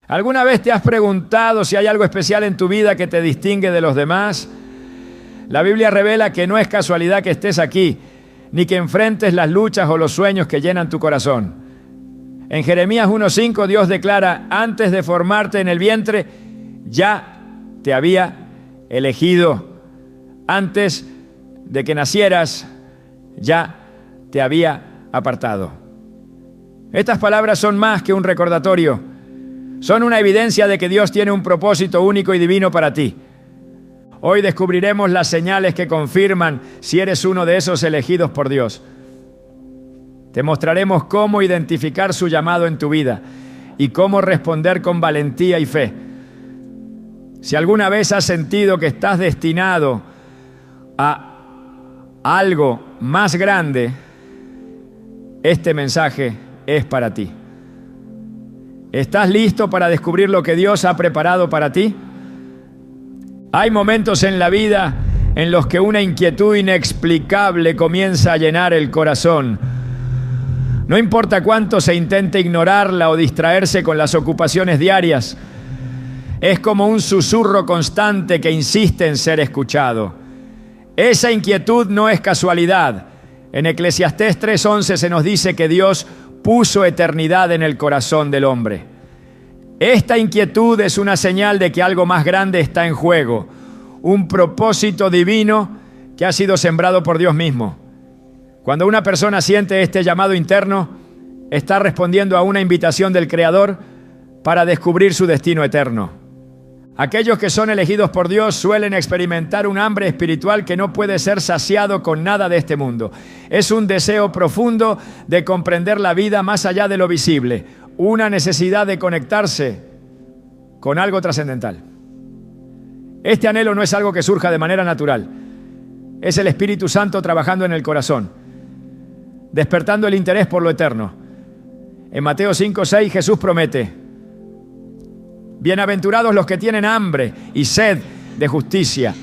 ¿Alguna vez te has preguntado si hay algo especial en tu vida que te distingue de los demás? La Biblia revela que no es casualidad que estés aquí, ni que enfrentes las luchas o los sueños que llenan tu corazón. En Jeremías 1:5 Dios declara: antes de formarte en el vientre, ya te había elegido. Antes de que nacieras, ya te había apartado. Estas palabras son más que un recordatorio. Son una evidencia de que Dios tiene un propósito único y divino para ti. Hoy descubriremos las señales que confirman si eres uno de esos elegidos por Dios. Te mostraremos cómo identificar su llamado en tu vida y cómo responder con valentía y fe. Si alguna vez has sentido que estás destinado a algo más grande, este mensaje es para ti. ¿Estás listo para descubrir lo que Dios ha preparado para ti? Hay momentos en la vida en los que una inquietud inexplicable comienza a llenar el corazón. No importa cuánto se intente ignorarla o distraerse con las ocupaciones diarias, es como un susurro constante que insiste en ser escuchado. Esa inquietud no es casualidad. En Eclesiastés 3:11 se nos dice que Dios puso eternidad en el corazón del hombre. Esta inquietud es una señal de que algo más grande está en juego, un propósito divino que ha sido sembrado por Dios mismo. Cuando una persona siente este llamado interno, está respondiendo a una invitación del Creador para descubrir su destino eterno. Aquellos que son elegidos por Dios suelen experimentar un hambre espiritual que no puede ser saciado con nada de este mundo. Es un deseo profundo de comprender la vida más allá de lo visible, una necesidad de conectarse con algo trascendental. Este anhelo no es algo que surja de manera natural. Es el Espíritu Santo trabajando en el corazón, despertando el interés por lo eterno. En Mateo 5:6 Jesús promete: bienaventurados los que tienen hambre y sed de justicia,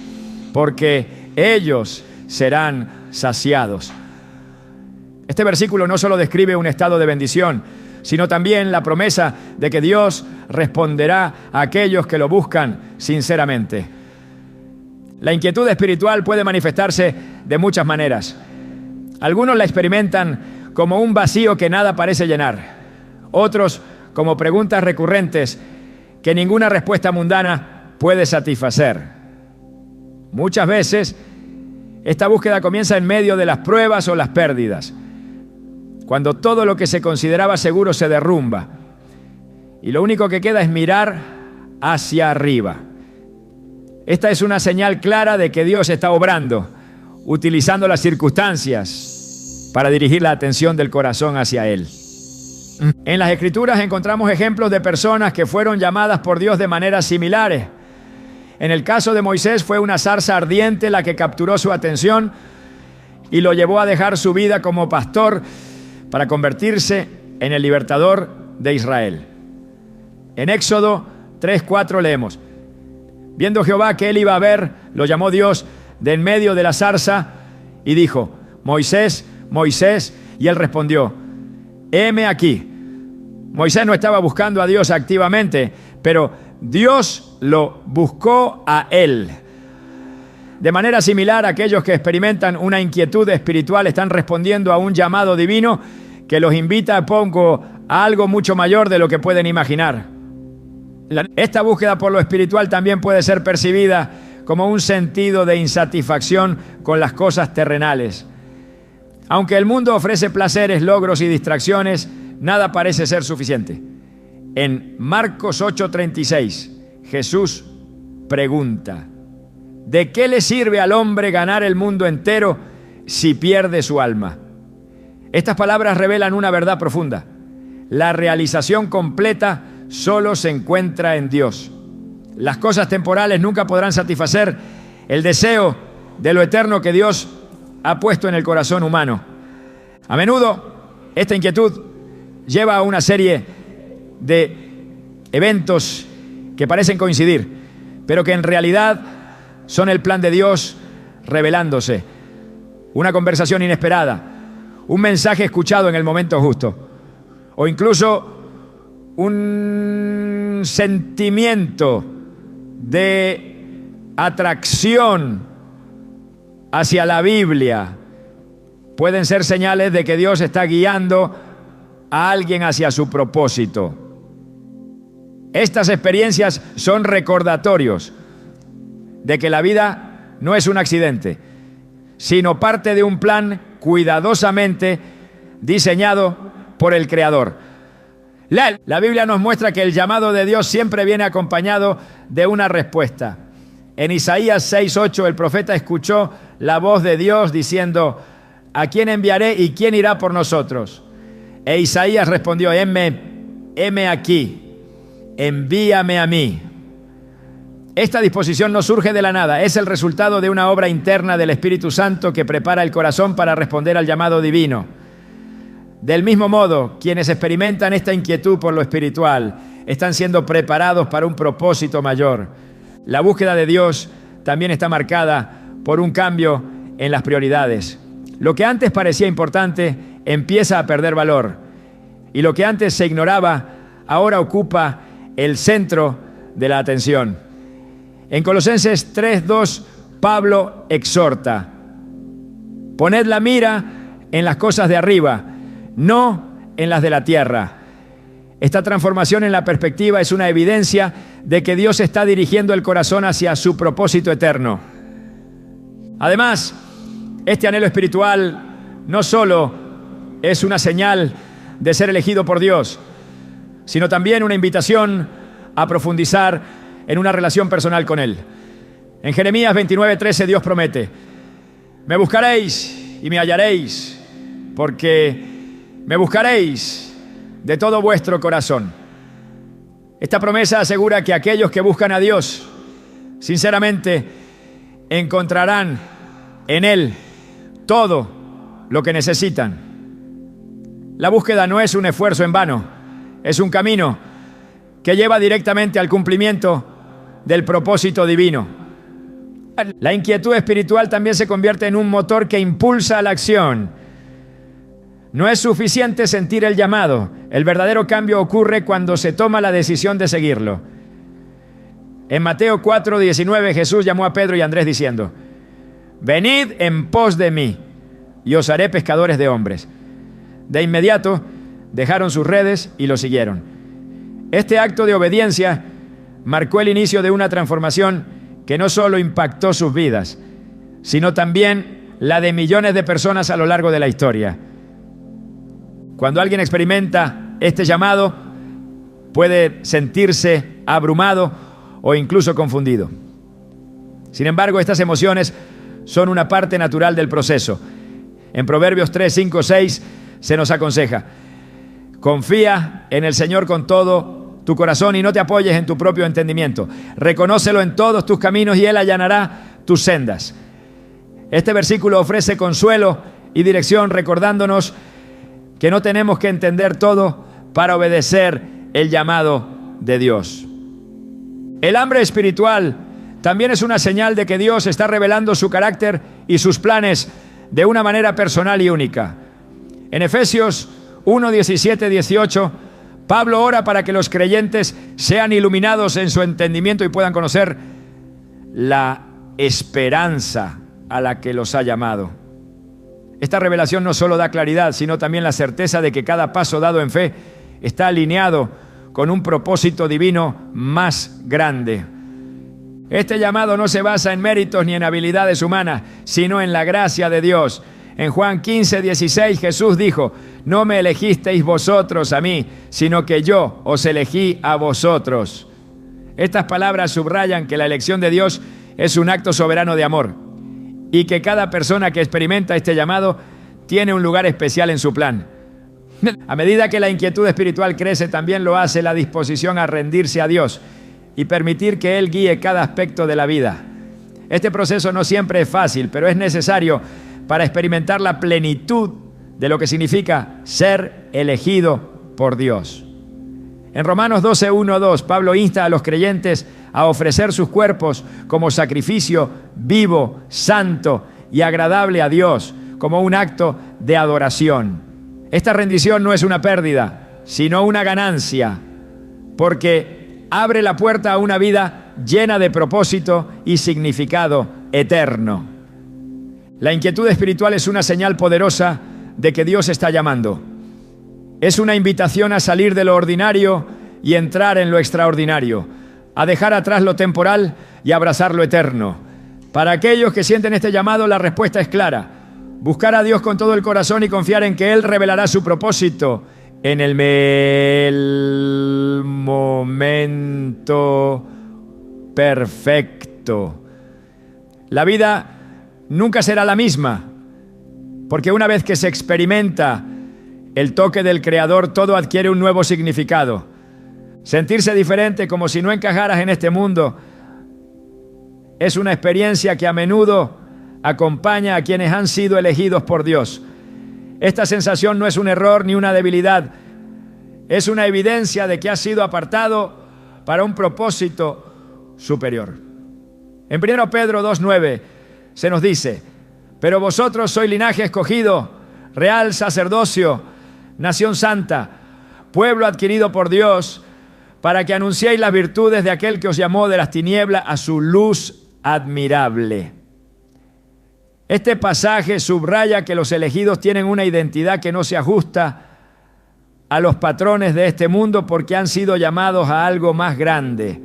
porque ellos serán saciados. Este versículo no solo describe un estado de bendición, sino también la promesa de que Dios responderá a aquellos que lo buscan sinceramente. La inquietud espiritual puede manifestarse de muchas maneras. Algunos la experimentan como un vacío que nada parece llenar. Otros como preguntas recurrentes que ninguna respuesta mundana puede satisfacer. Muchas veces, esta búsqueda comienza en medio de las pruebas o las pérdidas, cuando todo lo que se consideraba seguro se derrumba y lo único que queda es mirar hacia arriba. Esta es una señal clara de que Dios está obrando, utilizando las circunstancias para dirigir la atención del corazón hacia Él. En las Escrituras encontramos ejemplos de personas que fueron llamadas por Dios de maneras similares. En el caso de Moisés fue una zarza ardiente la que capturó su atención y lo llevó a dejar su vida como pastor para convertirse en el libertador de Israel. En Éxodo 3:4 leemos: viendo Jehová que él iba a ver, lo llamó Dios de en medio de la zarza y dijo: Moisés, Moisés, y él respondió: heme aquí. Moisés no estaba buscando a Dios activamente, pero Dios lo buscó a él. De manera similar, aquellos que experimentan una inquietud espiritual están respondiendo a un llamado divino que los invita a algo mucho mayor de lo que pueden imaginar. Esta búsqueda por lo espiritual también puede ser percibida como un sentido de insatisfacción con las cosas terrenales. Aunque el mundo ofrece placeres, logros y distracciones, nada parece ser suficiente. En Marcos 8:36, Jesús pregunta: ¿de qué le sirve al hombre ganar el mundo entero si pierde su alma? Estas palabras revelan una verdad profunda. La realización completa solo se encuentra en Dios. Las cosas temporales nunca podrán satisfacer el deseo de lo eterno que Dios ha puesto en el corazón humano. A menudo, esta inquietud lleva a una serie de eventos que parecen coincidir, pero que en realidad son el plan de Dios revelándose. Una conversación inesperada, un mensaje escuchado en el momento justo, o incluso un sentimiento de atracción hacia la Biblia, pueden ser señales de que Dios está guiando a alguien hacia su propósito. Estas experiencias son recordatorios de que la vida no es un accidente, sino parte de un plan cuidadosamente diseñado por el Creador. La Biblia nos muestra que el llamado de Dios siempre viene acompañado de una respuesta. En Isaías 6:8 el profeta escuchó la voz de Dios diciendo: ¿a quién enviaré y quién irá por nosotros? E Isaías respondió: heme aquí, envíame a mí. Esta disposición no surge de la nada, es el resultado de una obra interna del Espíritu Santo que prepara el corazón para responder al llamado divino. Del mismo modo, quienes experimentan esta inquietud por lo espiritual están siendo preparados para un propósito mayor. La búsqueda de Dios también está marcada por un cambio en las prioridades. Lo que antes parecía importante empieza a perder valor, y lo que antes se ignoraba ahora ocupa el centro de la atención. En Colosenses 3:2, Pablo exhorta: poned la mira en las cosas de arriba, no en las de la tierra. Esta transformación en la perspectiva es una evidencia de que Dios está dirigiendo el corazón hacia su propósito eterno. Además, este anhelo espiritual no solo es una señal de ser elegido por Dios, sino también una invitación a profundizar en una relación personal con Él. En Jeremías 29:13 Dios promete: me buscaréis y me hallaréis, porque me buscaréis de todo vuestro corazón. Esta promesa asegura que aquellos que buscan a Dios sinceramente encontrarán en Él todo lo que necesitan. La búsqueda no es un esfuerzo en vano, es un camino que lleva directamente al cumplimiento del propósito divino. La inquietud espiritual también se convierte en un motor que impulsa a la acción. No es suficiente sentir el llamado. El verdadero cambio ocurre cuando se toma la decisión de seguirlo. En Mateo 4:19 Jesús llamó a Pedro y a Andrés diciendo: venid en pos de mí y os haré pescadores de hombres. De inmediato dejaron sus redes y lo siguieron. Este acto de obediencia marcó el inicio de una transformación que no solo impactó sus vidas, sino también la de millones de personas a lo largo de la historia. Cuando alguien experimenta este llamado, puede sentirse abrumado o incluso confundido. Sin embargo, estas emociones son una parte natural del proceso. En Proverbios 3, 5, 6 se nos aconseja: confía en el Señor con todo tu corazón y no te apoyes en tu propio entendimiento. Reconócelo en todos tus caminos y Él allanará tus sendas. Este versículo ofrece consuelo y dirección, recordándonos que no tenemos que entender todo para obedecer el llamado de Dios. El hambre espiritual también es una señal de que Dios está revelando su carácter y sus planes de una manera personal y única. En Efesios 1, 17, 18, Pablo ora para que los creyentes sean iluminados en su entendimiento y puedan conocer la esperanza a la que los ha llamado. Esta revelación no solo da claridad, sino también la certeza de que cada paso dado en fe está alineado con un propósito divino más grande. Este llamado no se basa en méritos ni en habilidades humanas, sino en la gracia de Dios. En Juan 15, 16, Jesús dijo: no me elegisteis vosotros a mí, sino que yo os elegí a vosotros. Estas palabras subrayan que la elección de Dios es un acto soberano de amor y que cada persona que experimenta este llamado tiene un lugar especial en su plan. A medida que la inquietud espiritual crece, también lo hace la disposición a rendirse a Dios y permitir que Él guíe cada aspecto de la vida. Este proceso no siempre es fácil, pero es necesario para experimentar la plenitud de lo que significa ser elegido por Dios. En Romanos 12, 1, 2, Pablo insta a los creyentes a ofrecer sus cuerpos como sacrificio vivo, santo y agradable a Dios, como un acto de adoración. Esta rendición no es una pérdida, sino una ganancia. porque abre la puerta a una vida llena de propósito y significado eterno. La inquietud espiritual es una señal poderosa de que Dios está llamando. Es una invitación a salir de lo ordinario y entrar en lo extraordinario, a dejar atrás lo temporal y abrazar lo eterno. Para aquellos que sienten este llamado, la respuesta es clara: buscar a Dios con todo el corazón y confiar en que Él revelará su propósito en el momento perfecto. La vida nunca será la misma, porque una vez que se experimenta el toque del Creador, todo adquiere un nuevo significado. Sentirse diferente, como si no encajaras en este mundo, es una experiencia que a menudo acompaña a quienes han sido elegidos por Dios. Esta sensación no es un error ni una debilidad, es una evidencia de que has sido apartado para un propósito superior. En 1 Pedro 2:9 se nos dice: pero vosotros sois linaje escogido, real sacerdocio, nación santa, pueblo adquirido por Dios, para que anunciéis las virtudes de aquel que os llamó de las tinieblas a su luz admirable. Este pasaje subraya que los elegidos tienen una identidad que no se ajusta a los patrones de este mundo, porque han sido llamados a algo más grande.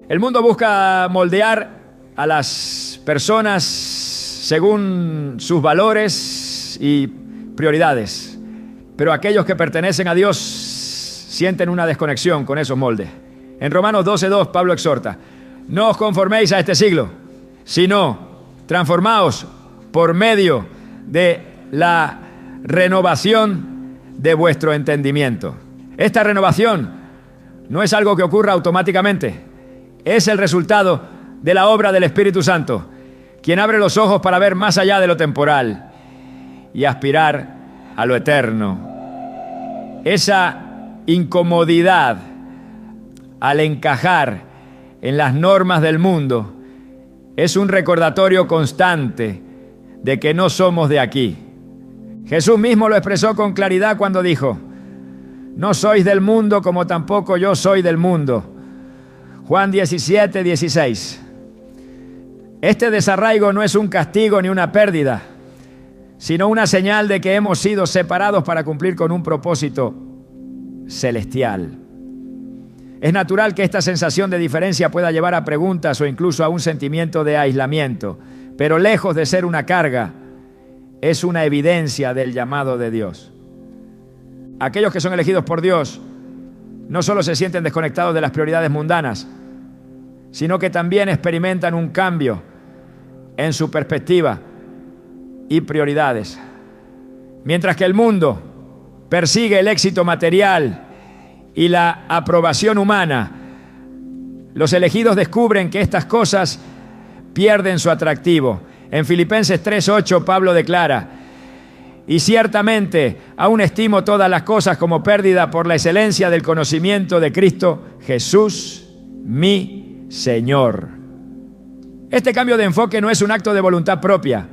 El mundo busca moldear a las personas según sus valores y prioridades, pero aquellos que pertenecen a Dios sienten una desconexión con esos moldes. En Romanos 12:2 Pablo exhorta: no os conforméis a este siglo, sino transformaos por medio de la renovación de vuestro entendimiento. Esta renovación no es algo que ocurra automáticamente, es el resultado de la obra del Espíritu Santo, quien abre los ojos para ver más allá de lo temporal y aspirar a lo eterno. Esa incomodidad al encajar en las normas del mundo es un recordatorio constante de que no somos de aquí. Jesús mismo lo expresó con claridad cuando dijo: no sois del mundo, como tampoco yo soy del mundo. Juan 17:16. Este desarraigo no es un castigo ni una pérdida, sino una señal de que hemos sido separados para cumplir con un propósito celestial. Es natural que esta sensación de diferencia pueda llevar a preguntas o incluso a un sentimiento de aislamiento, pero lejos de ser una carga, es una evidencia del llamado de Dios. Aquellos que son elegidos por Dios no solo se sienten desconectados de las prioridades mundanas, sino que también experimentan un cambio en su perspectiva y prioridades. Mientras que el mundo persigue el éxito material y la aprobación humana, los elegidos descubren que estas cosas pierden su atractivo. En Filipenses 3:8 Pablo declara: y ciertamente aún estimo todas las cosas como pérdida por la excelencia del conocimiento de Cristo Jesús, mi Señor. Este cambio de enfoque no es un acto de voluntad propia,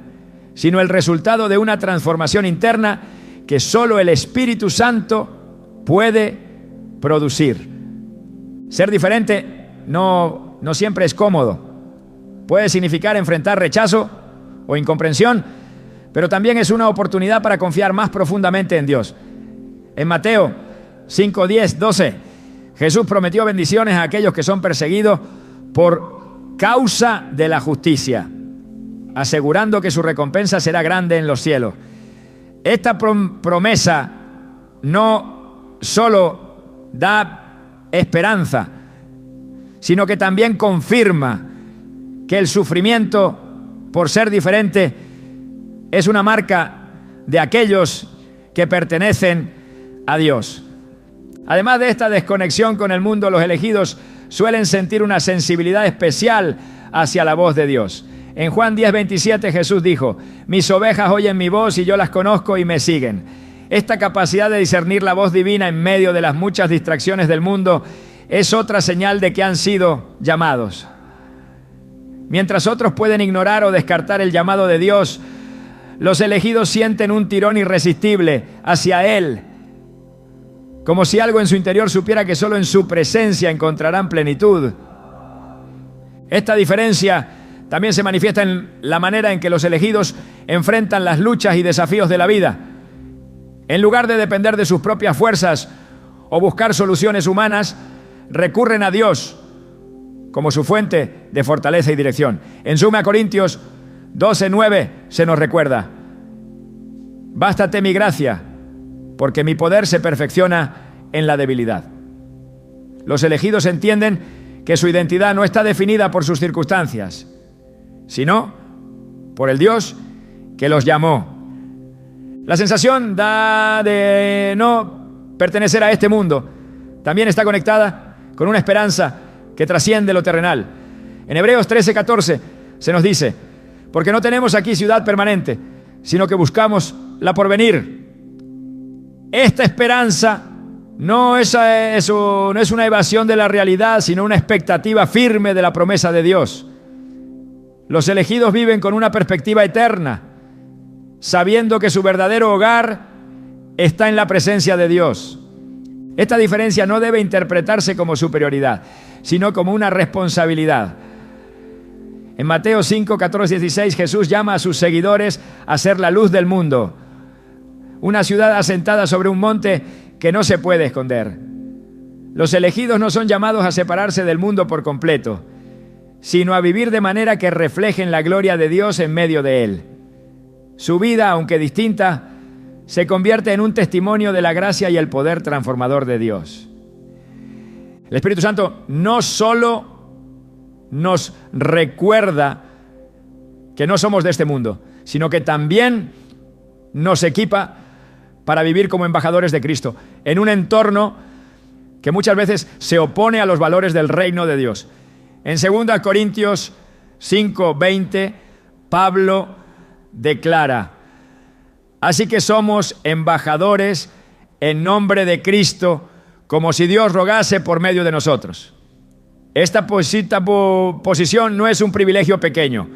sino el resultado de una transformación interna que solo el Espíritu Santo puede producir. Ser diferente no siempre es cómodo. Puede significar enfrentar rechazo o incomprensión, pero también es una oportunidad para confiar más profundamente en Dios. En Mateo 5, 10, 12, Jesús prometió bendiciones a aquellos que son perseguidos por causa de la justicia, asegurando que su recompensa será grande en los cielos. Esta promesa no solo da esperanza, sino que también confirma que el sufrimiento por ser diferente es una marca de aquellos que pertenecen a Dios. Además de esta desconexión con el mundo, los elegidos suelen sentir una sensibilidad especial hacia la voz de Dios. En Juan 10:27 Jesús dijo: mis ovejas oyen mi voz y yo las conozco y me siguen. Esta capacidad de discernir la voz divina en medio de las muchas distracciones del mundo es otra señal de que han sido llamados. Mientras otros pueden ignorar o descartar el llamado de Dios, los elegidos sienten un tirón irresistible hacia Él como si algo en su interior supiera que solo en su presencia encontrarán plenitud. Esta diferencia también se manifiesta en la manera en que los elegidos enfrentan las luchas y desafíos de la vida. En lugar de depender de sus propias fuerzas o buscar soluciones humanas, recurren a Dios como su fuente de fortaleza y dirección. En suma, Corintios 12:9 se nos recuerda: bástate mi gracia, porque mi poder se perfecciona en la debilidad. Los elegidos entienden que su identidad no está definida por sus circunstancias, sino por el Dios que los llamó. La sensación de no pertenecer a este mundo también está conectada con una esperanza que trasciende lo terrenal. En Hebreos 13:14 se nos dice: porque no tenemos aquí ciudad permanente, sino que buscamos la porvenir. Esta esperanza no es una evasión de la realidad, sino una expectativa firme de la promesa de Dios. Los elegidos viven con una perspectiva eterna, sabiendo que su verdadero hogar está en la presencia de Dios. Esta diferencia no debe interpretarse como superioridad, sino como una responsabilidad. En Mateo 5, 14 y 16, Jesús llama a sus seguidores a ser la luz del mundo, una ciudad asentada sobre un monte que no se puede esconder. Los elegidos no son llamados a separarse del mundo por completo, sino a vivir de manera que reflejen la gloria de Dios en medio de él. Su vida, aunque distinta, se convierte en un testimonio de la gracia y el poder transformador de Dios. El Espíritu Santo no solo nos recuerda que no somos de este mundo, sino que también nos equipa para vivir como embajadores de Cristo, en un entorno que muchas veces se opone a los valores del reino de Dios. En 2 Corintios 5:20, Pablo declara: así que somos embajadores en nombre de Cristo, como si Dios rogase por medio de nosotros. Esta posición no es un privilegio pequeño,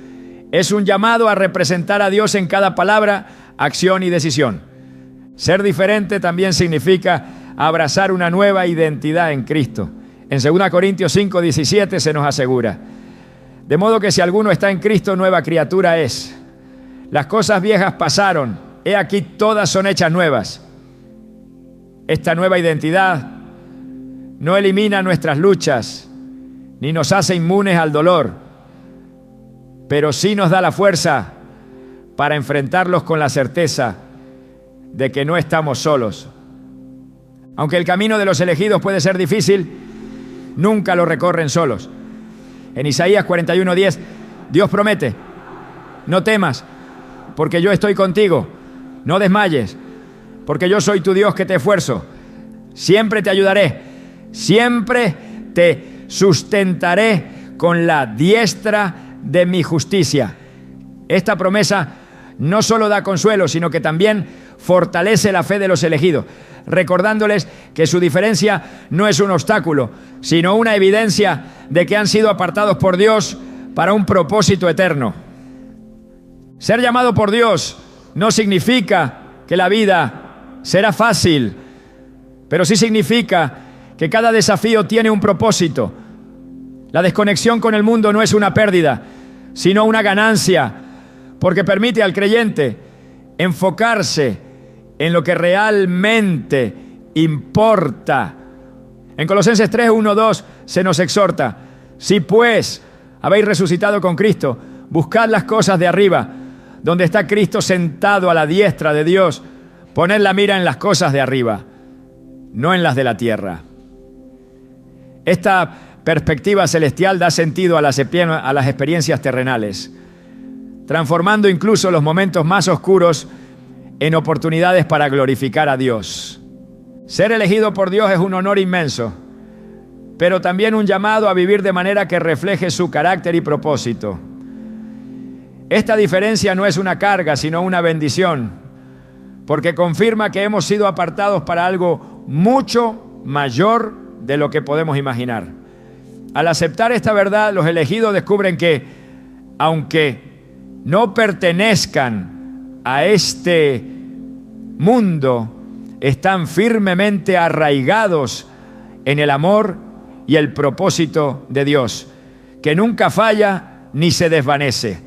es un llamado a representar a Dios en cada palabra, acción y decisión. Ser diferente también significa abrazar una nueva identidad en Cristo. En 2 Corintios 5:17 se nos asegura: de modo que si alguno está en Cristo, nueva criatura es. Las cosas viejas pasaron, he aquí todas son hechas nuevas. Esta nueva identidad no elimina nuestras luchas, ni nos hace inmunes al dolor, pero sí nos da la fuerza para enfrentarlos con la certeza de que no estamos solos. Aunque el camino de los elegidos puede ser difícil, nunca lo recorren solos. En Isaías 41:10, Dios promete: no temas, porque yo estoy contigo. No desmayes, porque yo soy tu Dios que te esfuerzo. Siempre te ayudaré, siempre te sustentaré con la diestra de mi justicia. Esta promesa no solo da consuelo, sino que también fortalece la fe de los elegidos, recordándoles que su diferencia no es un obstáculo, sino una evidencia de que han sido apartados por Dios para un propósito eterno. Ser llamado por Dios no significa que la vida será fácil, pero sí significa que cada desafío tiene un propósito. La desconexión con el mundo no es una pérdida, sino una ganancia, porque permite al creyente enfocarse en lo que realmente importa. En Colosenses 3:1-2 se nos exhorta: si pues habéis resucitado con Cristo, buscad las cosas de arriba, donde está Cristo sentado a la diestra de Dios. Poned la mira en las cosas de arriba, no en las de la tierra. Esta perspectiva celestial da sentido a las experiencias terrenales, transformando incluso los momentos más oscuros en oportunidades para glorificar a Dios. Ser elegido por Dios es un honor inmenso, pero también un llamado a vivir de manera que refleje su carácter y propósito. Esta diferencia no es una carga, sino una bendición, porque confirma que hemos sido apartados para algo mucho mayor de lo que podemos imaginar. Al aceptar esta verdad, los elegidos descubren que, aunque no pertenezcan a este mundo, están firmemente arraigados en el amor y el propósito de Dios, que nunca falla ni se desvanece.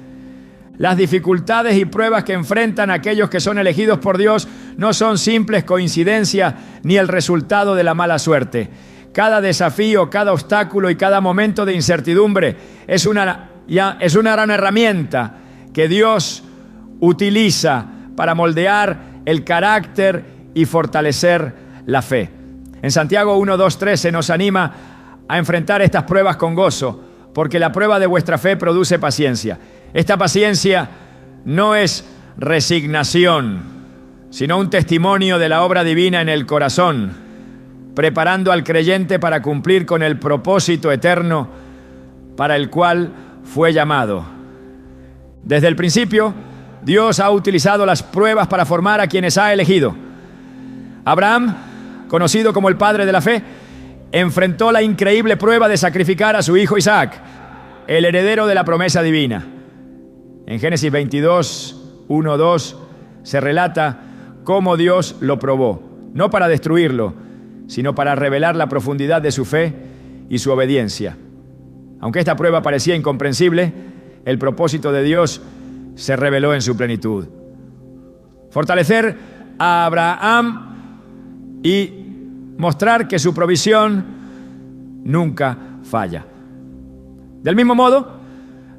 Las dificultades y pruebas que enfrentan aquellos que son elegidos por Dios no son simples coincidencias ni el resultado de la mala suerte. Cada desafío, cada obstáculo y cada momento de incertidumbre es una gran herramienta que Dios utiliza para moldear el carácter y fortalecer la fe. En Santiago 1, 2, 3 se nos anima a enfrentar estas pruebas con gozo, porque la prueba de vuestra fe produce paciencia. Esta paciencia no es resignación, sino un testimonio de la obra divina en el corazón, preparando al creyente para cumplir con el propósito eterno para el cual fue llamado. Desde el principio, Dios ha utilizado las pruebas para formar a quienes ha elegido. Abraham, conocido como el padre de la fe, enfrentó la increíble prueba de sacrificar a su hijo Isaac, el heredero de la promesa divina. En Génesis 22, 1, 2, se relata cómo Dios lo probó, no para destruirlo, sino para revelar la profundidad de su fe y su obediencia. Aunque esta prueba parecía incomprensible, el propósito de Dios se reveló en su plenitud. Fortalecer a Abraham y mostrar que su provisión nunca falla. Del mismo modo,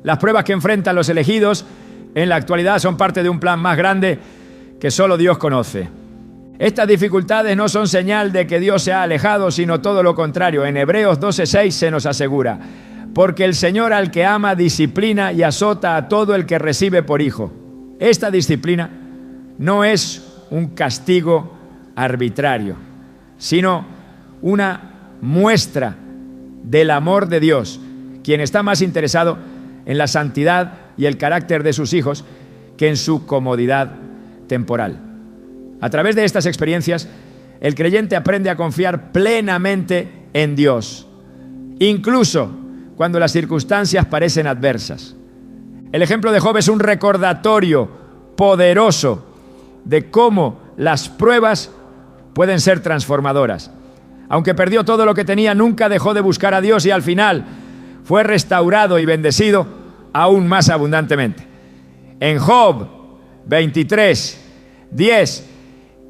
las pruebas que enfrentan los elegidos en la actualidad son parte de un plan más grande que solo Dios conoce. Estas dificultades no son señal de que Dios se ha alejado, sino todo lo contrario. En Hebreos 12:6 se nos asegura: porque el Señor al que ama disciplina y azota a todo el que recibe por hijo. Esta disciplina no es un castigo arbitrario, sino una muestra del amor de Dios, quien está más interesado en la santidad y el carácter de sus hijos que en su comodidad temporal. A través de estas experiencias, el creyente aprende a confiar plenamente en Dios, incluso cuando las circunstancias parecen adversas. El ejemplo de Job es un recordatorio poderoso de cómo las pruebas pueden ser transformadoras. Aunque perdió todo lo que tenía, nunca dejó de buscar a Dios y al final fue restaurado y bendecido aún más abundantemente. En Job 23, 10,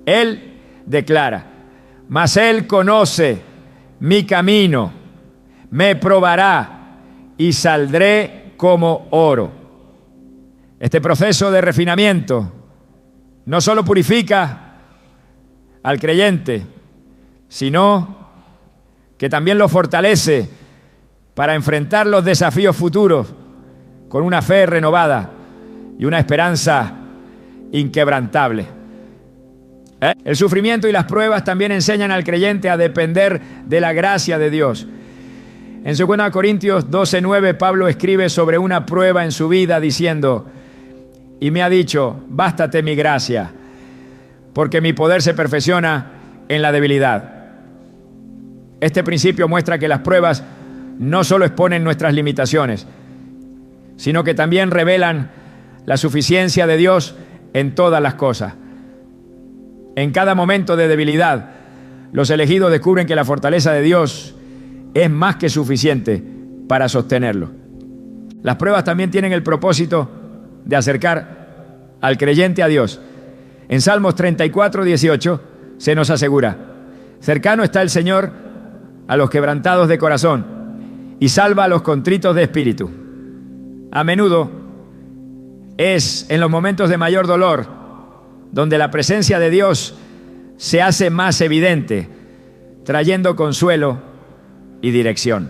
él declara: mas él conoce mi camino, me probará y saldré como oro. Este proceso de refinamiento no solo purifica al creyente, sino que también lo fortalece para enfrentar los desafíos futuros con una fe renovada y una esperanza inquebrantable. El sufrimiento y las pruebas también enseñan al creyente a depender de la gracia de Dios. En 2 Corintios 12:9, Pablo escribe sobre una prueba en su vida diciendo: y me ha dicho, bástate mi gracia, porque mi poder se perfecciona en la debilidad. Este principio muestra que las pruebas no solo exponen nuestras limitaciones, sino que también revelan la suficiencia de Dios en todas las cosas. En cada momento de debilidad, los elegidos descubren que la fortaleza de Dios es más que suficiente para sostenerlo. Las pruebas también tienen el propósito de acercar al creyente a Dios. En Salmos 34:18 se nos asegura: cercano está el Señor a los quebrantados de corazón y salva a los contritos de espíritu. A menudo es en los momentos de mayor dolor donde la presencia de Dios se hace más evidente, trayendo consuelo y dirección.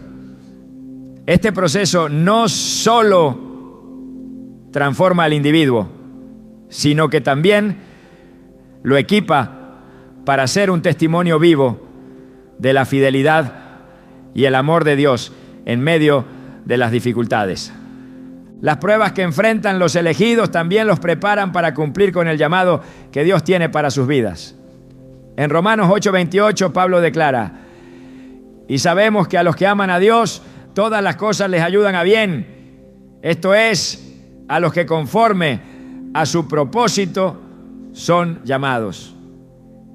Este proceso no solo transforma al individuo, sino que también lo equipa para ser un testimonio vivo de la fidelidad y el amor de Dios en medio de las dificultades. Las pruebas que enfrentan los elegidos también los preparan para cumplir con el llamado que Dios tiene para sus vidas. En Romanos 8:28 Pablo declara: y sabemos que a los que aman a Dios todas las cosas les ayudan a bien, esto es, a los que conforme a su propósito son llamados.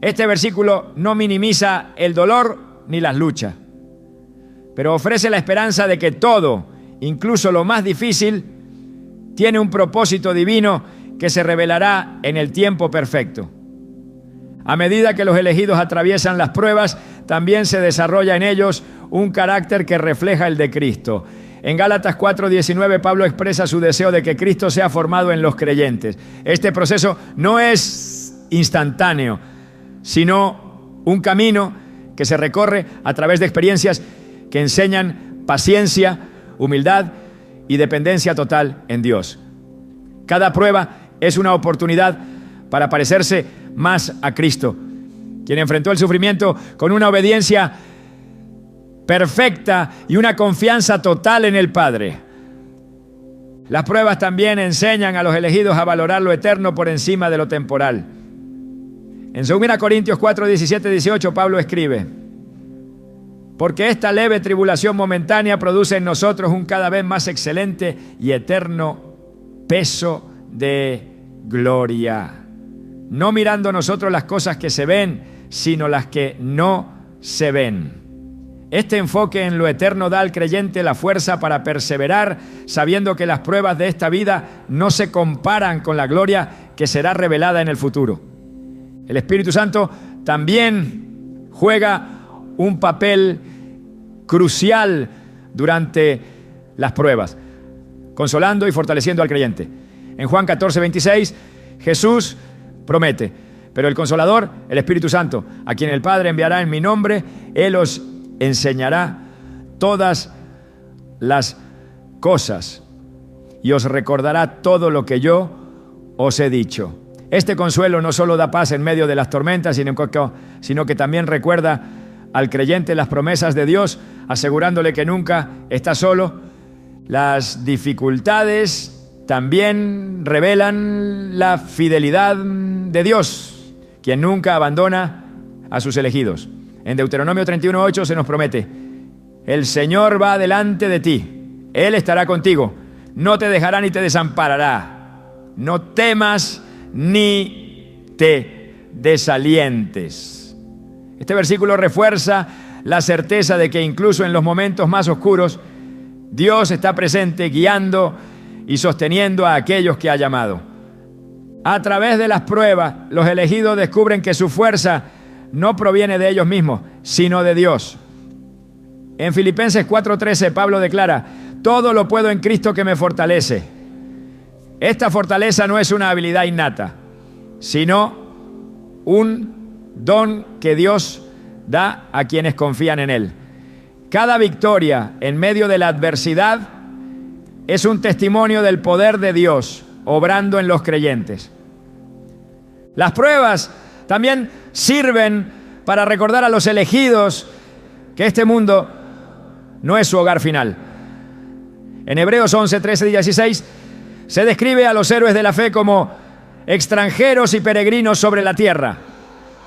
Este versículo no minimiza el dolor ni las luchas, pero ofrece la esperanza de que todo, incluso lo más difícil, tiene un propósito divino que se revelará en el tiempo perfecto. A medida que los elegidos atraviesan las pruebas, también se desarrolla en ellos un carácter que refleja el de Cristo. En Gálatas 4:19, Pablo expresa su deseo de que Cristo sea formado en los creyentes. Este proceso no es instantáneo, sino un camino que se recorre a través de experiencias que enseñan paciencia, humildad y dependencia total en Dios. Cada prueba es una oportunidad para parecerse más a Cristo, quien enfrentó el sufrimiento con una obediencia perfecta y una confianza total en el Padre. Las pruebas también enseñan a los elegidos a valorar lo eterno por encima de lo temporal. En 2 Corintios 4:17-18, Pablo escribe: porque esta leve tribulación momentánea produce en nosotros un cada vez más excelente y eterno peso de gloria, no mirando nosotros las cosas que se ven, sino las que no se ven. Este enfoque en lo eterno da al creyente la fuerza para perseverar, sabiendo que las pruebas de esta vida no se comparan con la gloria que será revelada en el futuro. El Espíritu Santo también juega un papel crucial durante las pruebas, consolando y fortaleciendo al creyente. En Juan 14:26, Jesús promete: pero el Consolador, el Espíritu Santo, a quien el Padre enviará en mi nombre, Él os enseñará todas las cosas y os recordará todo lo que yo os he dicho. Este consuelo no solo da paz en medio de las tormentas, sino que también recuerda al creyente las promesas de Dios, asegurándole que nunca está solo. Las dificultades también revelan la fidelidad de Dios, quien nunca abandona a sus elegidos. En Deuteronomio 31:8 se nos promete: el Señor va delante de ti, Él estará contigo, no te dejará ni te desamparará. No temas ni te desalientes. Este versículo refuerza la certeza de que incluso en los momentos más oscuros, Dios está presente, guiando y sosteniendo a aquellos que ha llamado. A través de las pruebas, los elegidos descubren que su fuerza no proviene de ellos mismos, sino de Dios. En Filipenses 4:13, Pablo declara: todo lo puedo en Cristo que me fortalece. Esta fortaleza no es una habilidad innata, sino un don que Dios da a quienes confían en Él. Cada victoria en medio de la adversidad es un testimonio del poder de Dios obrando en los creyentes. Las pruebas también sirven para recordar a los elegidos que este mundo no es su hogar final. En Hebreos 11:13-16 se describe a los héroes de la fe como extranjeros y peregrinos sobre la tierra,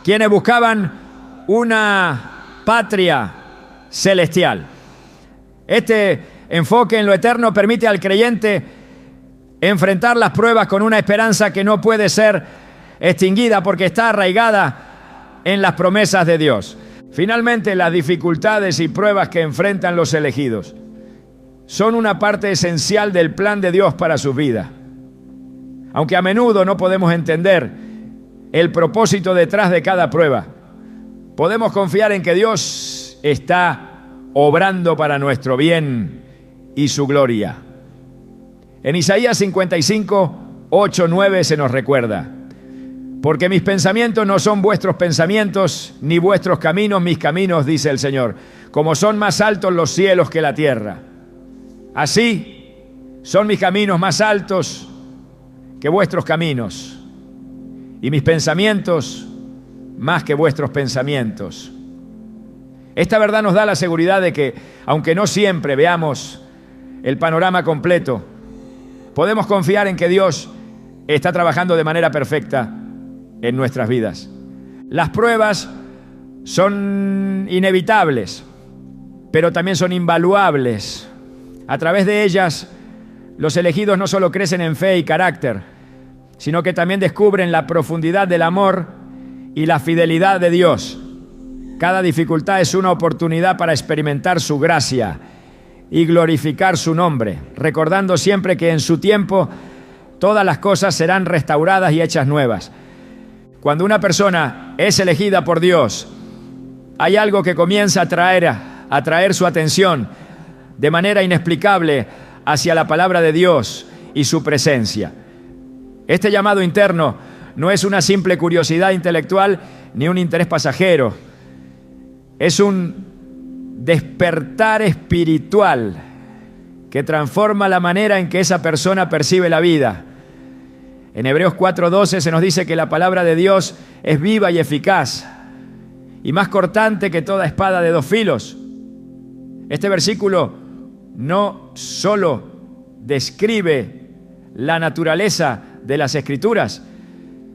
quienes buscaban una patria celestial. Este enfoque en lo eterno permite al creyente enfrentar las pruebas con una esperanza que no puede ser extinguida porque está arraigada en las promesas de Dios. Finalmente, las dificultades y pruebas que enfrentan los elegidos son una parte esencial del plan de Dios para su vida. Aunque a menudo no podemos entender el propósito detrás de cada prueba, podemos confiar en que Dios está obrando para nuestro bien y su gloria. En Isaías 55:8-9 se nos recuerda: porque mis pensamientos no son vuestros pensamientos, ni vuestros caminos mis caminos, dice el Señor. Como son más altos los cielos que la tierra, así son mis caminos más altos que vuestros caminos, y mis pensamientos más que vuestros pensamientos. Esta verdad nos da la seguridad de que, aunque no siempre veamos el panorama completo, podemos confiar en que Dios está trabajando de manera perfecta en nuestras vidas. Las pruebas son inevitables, pero también son invaluables. A través de ellas, los elegidos no solo crecen en fe y carácter, sino que también descubren la profundidad del amor y la fidelidad de Dios. Cada dificultad es una oportunidad para experimentar su gracia y glorificar su nombre, recordando siempre que en su tiempo todas las cosas serán restauradas y hechas nuevas. Cuando una persona es elegida por Dios, hay algo que comienza a atraer su atención de manera inexplicable hacia la palabra de Dios y su presencia. Este llamado interno no es una simple curiosidad intelectual ni un interés pasajero. Es un despertar espiritual que transforma la manera en que esa persona percibe la vida. En Hebreos 4:12 se nos dice que la palabra de Dios es viva y eficaz y más cortante que toda espada de dos filos. Este versículo no solo describe la naturaleza de las Escrituras,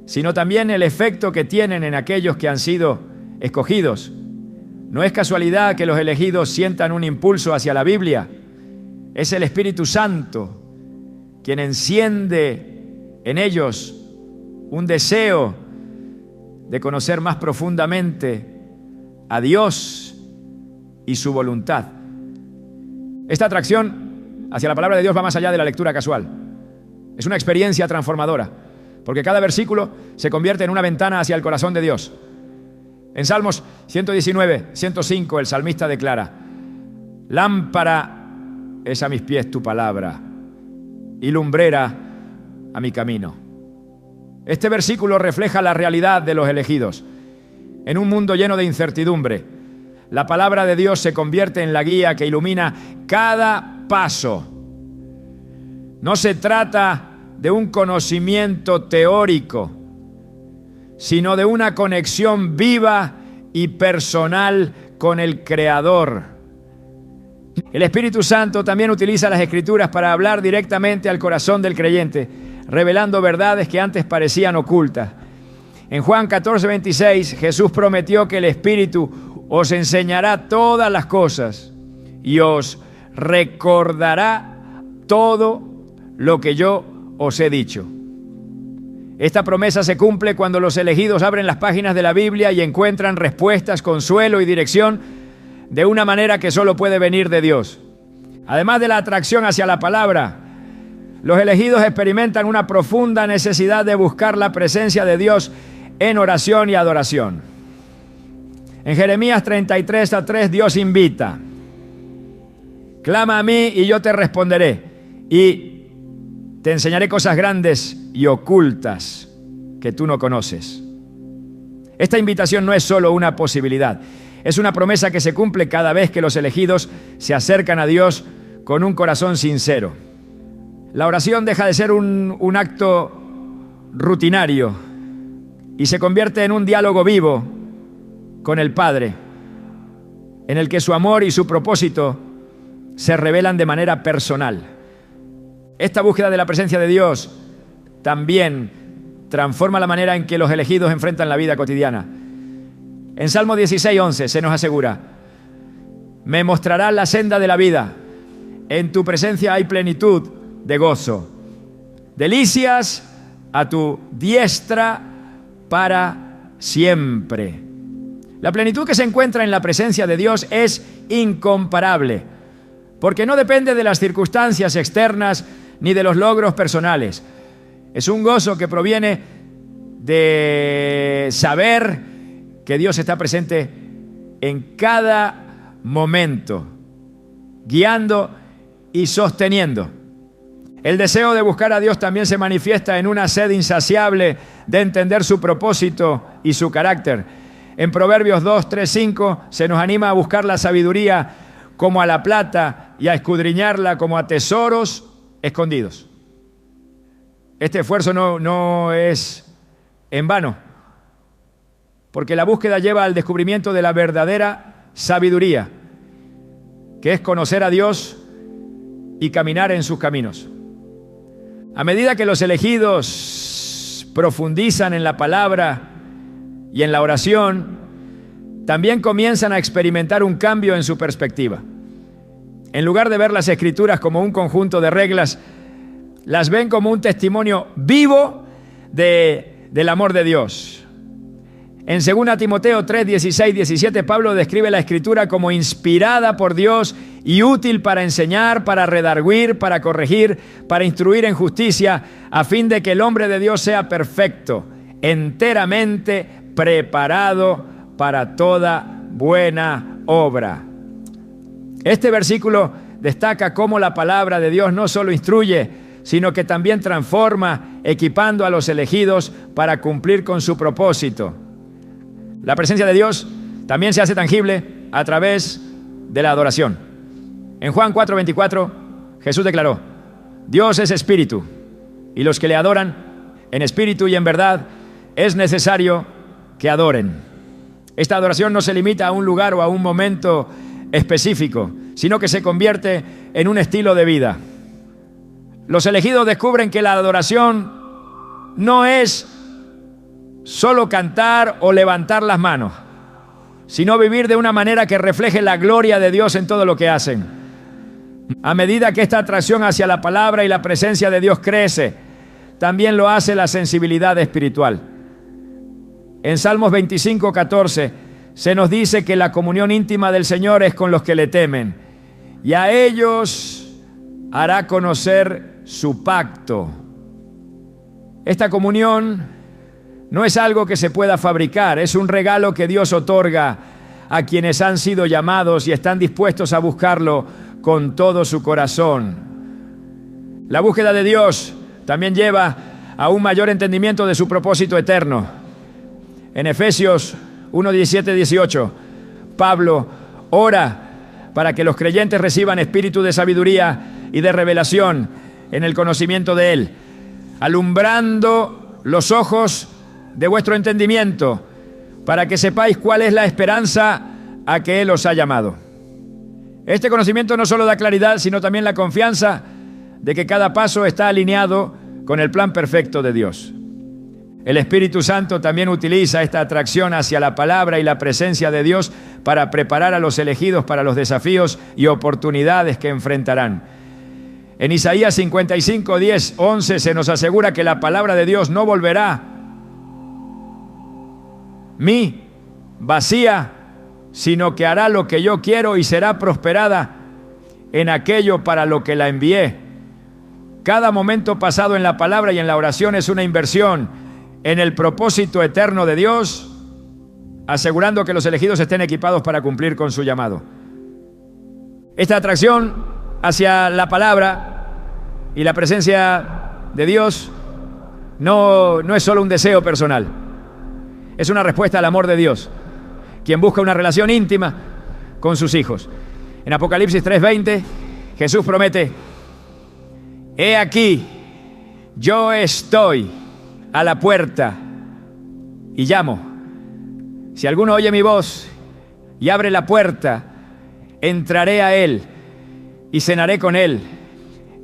sino también el efecto que tienen en aquellos que han sido escogidos. No es casualidad que los elegidos sientan un impulso hacia la Biblia. Es el Espíritu Santo quien enciende en ellos un deseo de conocer más profundamente a Dios y su voluntad. Esta atracción hacia la palabra de Dios va más allá de la lectura casual. Es una experiencia transformadora, porque cada versículo se convierte en una ventana hacia el corazón de Dios. En Salmos 119, 105, el salmista declara: lámpara es a mis pies tu palabra y lumbrera a mi camino. Este versículo refleja la realidad de los elegidos. En un mundo lleno de incertidumbre, la palabra de Dios se convierte en la guía que ilumina cada paso. No se trata de un conocimiento teórico, sino de una conexión viva y personal con el Creador. El Espíritu Santo también utiliza las Escrituras para hablar directamente al corazón del creyente, revelando verdades que antes parecían ocultas. En Juan 14:26, Jesús prometió que el Espíritu os enseñará todas las cosas y os recordará todo lo que yo os he dicho. Esta promesa se cumple cuando los elegidos abren las páginas de la Biblia y encuentran respuestas, consuelo y dirección de una manera que solo puede venir de Dios. Además de la atracción hacia la palabra, los elegidos experimentan una profunda necesidad de buscar la presencia de Dios en oración y adoración. En Jeremías 33:3 Dios invita: clama a mí y yo te responderé y te enseñaré cosas grandes y ocultas que tú no conoces. Esta invitación no es solo una posibilidad, es una promesa que se cumple cada vez que los elegidos se acercan a Dios con un corazón sincero. La oración deja de ser un acto rutinario y se convierte en un diálogo vivo con el Padre, en el que su amor y su propósito se revelan de manera personal. Esta búsqueda de la presencia de Dios también transforma la manera en que los elegidos enfrentan la vida cotidiana. En Salmo 16:11 se nos asegura: me mostrarás la senda de la vida, en tu presencia hay plenitud de gozo, delicias a tu diestra para siempre. La plenitud que se encuentra en la presencia de Dios es incomparable, porque no depende de las circunstancias externas ni de los logros personales. Es un gozo que proviene de saber que Dios está presente en cada momento, guiando y sosteniendo. El deseo de buscar a Dios también se manifiesta en una sed insaciable de entender su propósito y su carácter. En Proverbios 2, 3, 5 se nos anima a buscar la sabiduría como a la plata y a escudriñarla como a tesoros escondidos. Este esfuerzo no es en vano, porque la búsqueda lleva al descubrimiento de la verdadera sabiduría, que es conocer a Dios y caminar en sus caminos. A medida que los elegidos profundizan en la palabra y en la oración, también comienzan a experimentar un cambio en su perspectiva. En lugar de ver las Escrituras como un conjunto de reglas, las ven como un testimonio vivo del amor de Dios. En 2 Timoteo 3, 16, 17, Pablo describe la Escritura como inspirada por Dios y útil para enseñar, para redarguir, para corregir, para instruir en justicia, a fin de que el hombre de Dios sea perfecto, enteramente preparado para toda buena obra. Este versículo destaca cómo la palabra de Dios no solo instruye, sino que también transforma, equipando a los elegidos para cumplir con su propósito. La presencia de Dios también se hace tangible a través de la adoración. En Juan 4:24, Jesús declaró: Dios es espíritu, y los que le adoran en espíritu y en verdad es necesario que adoren. Esta adoración no se limita a un lugar o a un momento específico, sino que se convierte en un estilo de vida. Los elegidos descubren que la adoración no es solo cantar o levantar las manos, sino vivir de una manera que refleje la gloria de Dios en todo lo que hacen. A medida que esta atracción hacia la palabra y la presencia de Dios crece, también lo hace la sensibilidad espiritual. En Salmos 25:14 se nos dice que la comunión íntima del Señor es con los que le temen, y a ellos hará conocer su pacto. Esta comunión no es algo que se pueda fabricar, es un regalo que Dios otorga a quienes han sido llamados y están dispuestos a buscarlo con todo su corazón. La búsqueda de Dios también lleva a un mayor entendimiento de su propósito eterno. En Efesios 1, 17, 18, Pablo ora para que los creyentes reciban espíritu de sabiduría y de revelación en el conocimiento de Él, alumbrando los ojos de vuestro entendimiento, para que sepáis cuál es la esperanza a que Él os ha llamado. Este conocimiento no solo da claridad, sino también la confianza de que cada paso está alineado con el plan perfecto de Dios. El Espíritu Santo también utiliza esta atracción hacia la palabra y la presencia de Dios para preparar a los elegidos para los desafíos y oportunidades que enfrentarán. En Isaías 55, 10, 11 se nos asegura que la palabra de Dios no volverá vacía, sino que hará lo que yo quiero y será prosperada en aquello para lo que la envié. Cada momento pasado en la palabra y en la oración es una inversión en el propósito eterno de Dios, asegurando que los elegidos estén equipados para cumplir con su llamado. Esta atracción hacia la palabra y la presencia de Dios no es solo un deseo personal, es una respuesta al amor de Dios, quien busca una relación íntima con sus hijos. En Apocalipsis 3:20, Jesús promete: he aquí, yo estoy a la puerta y llamo. Si alguno oye mi voz y abre la puerta, entraré a él y cenaré con él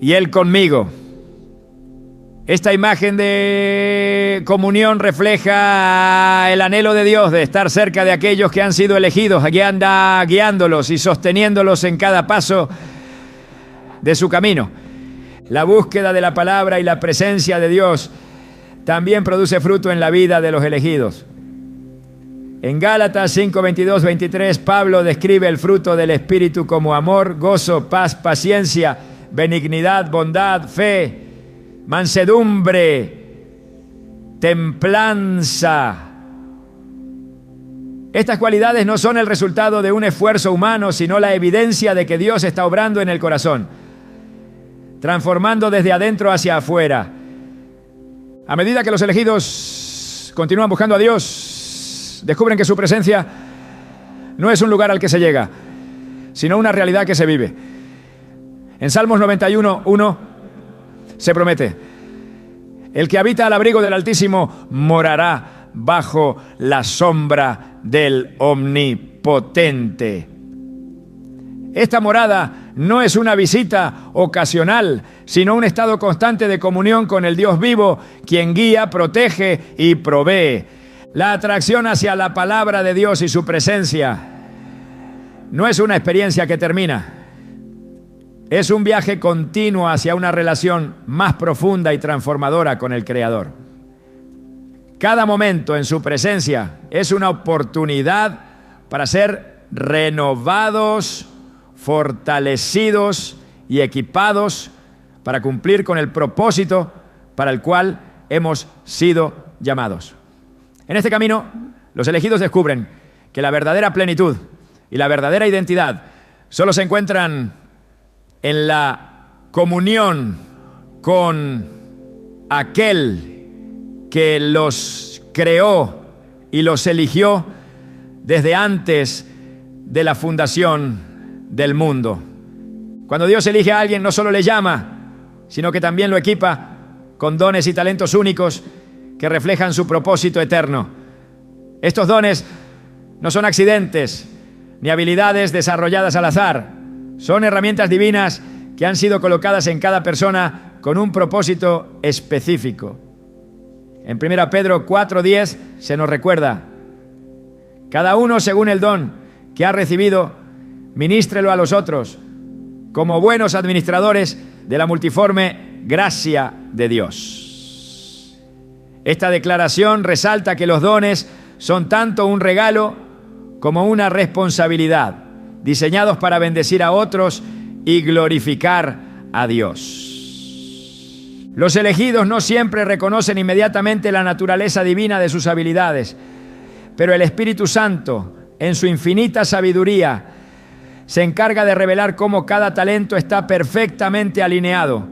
y él conmigo. Esta imagen de comunión refleja el anhelo de Dios de estar cerca de aquellos que han sido elegidos. Aquí anda guiándolos y sosteniéndolos en cada paso de su camino. La búsqueda de la palabra y la presencia de Dios también produce fruto en la vida de los elegidos. En Gálatas 5, 22, 23, Pablo describe el fruto del Espíritu como amor, gozo, paz, paciencia, benignidad, bondad, fe, mansedumbre, templanza. Estas cualidades no son el resultado de un esfuerzo humano, sino la evidencia de que Dios está obrando en el corazón, transformando desde adentro hacia afuera. A medida que los elegidos continúan buscando a Dios, descubren que su presencia no es un lugar al que se llega, sino una realidad que se vive. En Salmos 91, 1 se promete: el que habita al abrigo del Altísimo morará bajo la sombra del Omnipotente. Esta morada no es una visita ocasional, sino un estado constante de comunión con el Dios vivo, quien guía, protege y provee. La atracción hacia la palabra de Dios y su presencia no es una experiencia que termina. Es un viaje continuo hacia una relación más profunda y transformadora con el Creador. Cada momento en su presencia es una oportunidad para ser renovados, fortalecidos y equipados para cumplir con el propósito para el cual hemos sido llamados. En este camino, los elegidos descubren que la verdadera plenitud y la verdadera identidad solo se encuentran en la comunión con aquel que los creó y los eligió desde antes de la fundación del mundo. Cuando Dios elige a alguien, no solo le llama, sino que también lo equipa con dones y talentos únicos que reflejan su propósito eterno. Estos dones no son accidentes ni habilidades desarrolladas al azar. Son herramientas divinas que han sido colocadas en cada persona con un propósito específico. En 1 Pedro 4:10 se nos recuerda: cada uno según el don que ha recibido, ministrelo a los otros, como buenos administradores de la multiforme gracia de Dios. Esta declaración resalta que los dones son tanto un regalo como una responsabilidad, diseñados para bendecir a otros y glorificar a Dios. Los elegidos no siempre reconocen inmediatamente la naturaleza divina de sus habilidades, pero el Espíritu Santo, en su infinita sabiduría, se encarga de revelar cómo cada talento está perfectamente alineado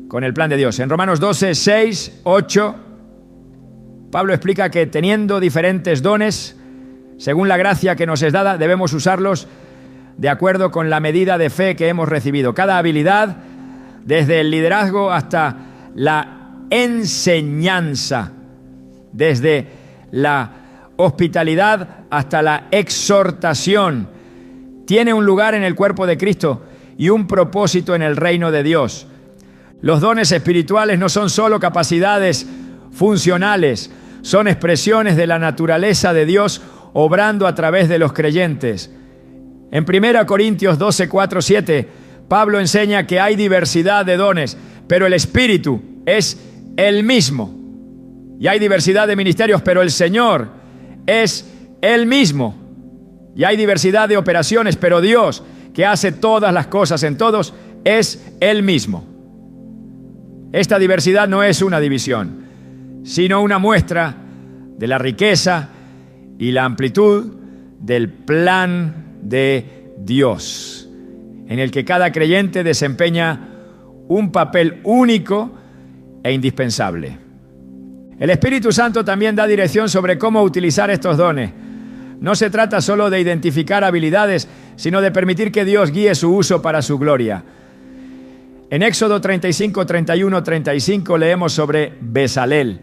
con el plan de Dios. En Romanos 12, 6, 8, Pablo explica que teniendo diferentes dones, según la gracia que nos es dada, debemos usarlos de acuerdo con la medida de fe que hemos recibido. Cada habilidad, desde el liderazgo hasta la enseñanza, desde la hospitalidad hasta la exhortación, tiene un lugar en el cuerpo de Cristo y un propósito en el reino de Dios. Los dones espirituales no son solo capacidades funcionales, son expresiones de la naturaleza de Dios obrando a través de los creyentes. En 1 Corintios 12, 4, 7, Pablo enseña que hay diversidad de dones, pero el Espíritu es el mismo. Y hay diversidad de ministerios, pero el Señor es el mismo. Y hay diversidad de operaciones, pero Dios, que hace todas las cosas en todos, es el mismo. Esta diversidad no es una división, sino una muestra de la riqueza y la amplitud del plan de Dios, en el que cada creyente desempeña un papel único e indispensable. El Espíritu Santo también da dirección sobre cómo utilizar estos dones. No se trata solo de identificar habilidades, sino de permitir que Dios guíe su uso para su gloria. En Éxodo 35, 31, 35 leemos sobre Bezalel,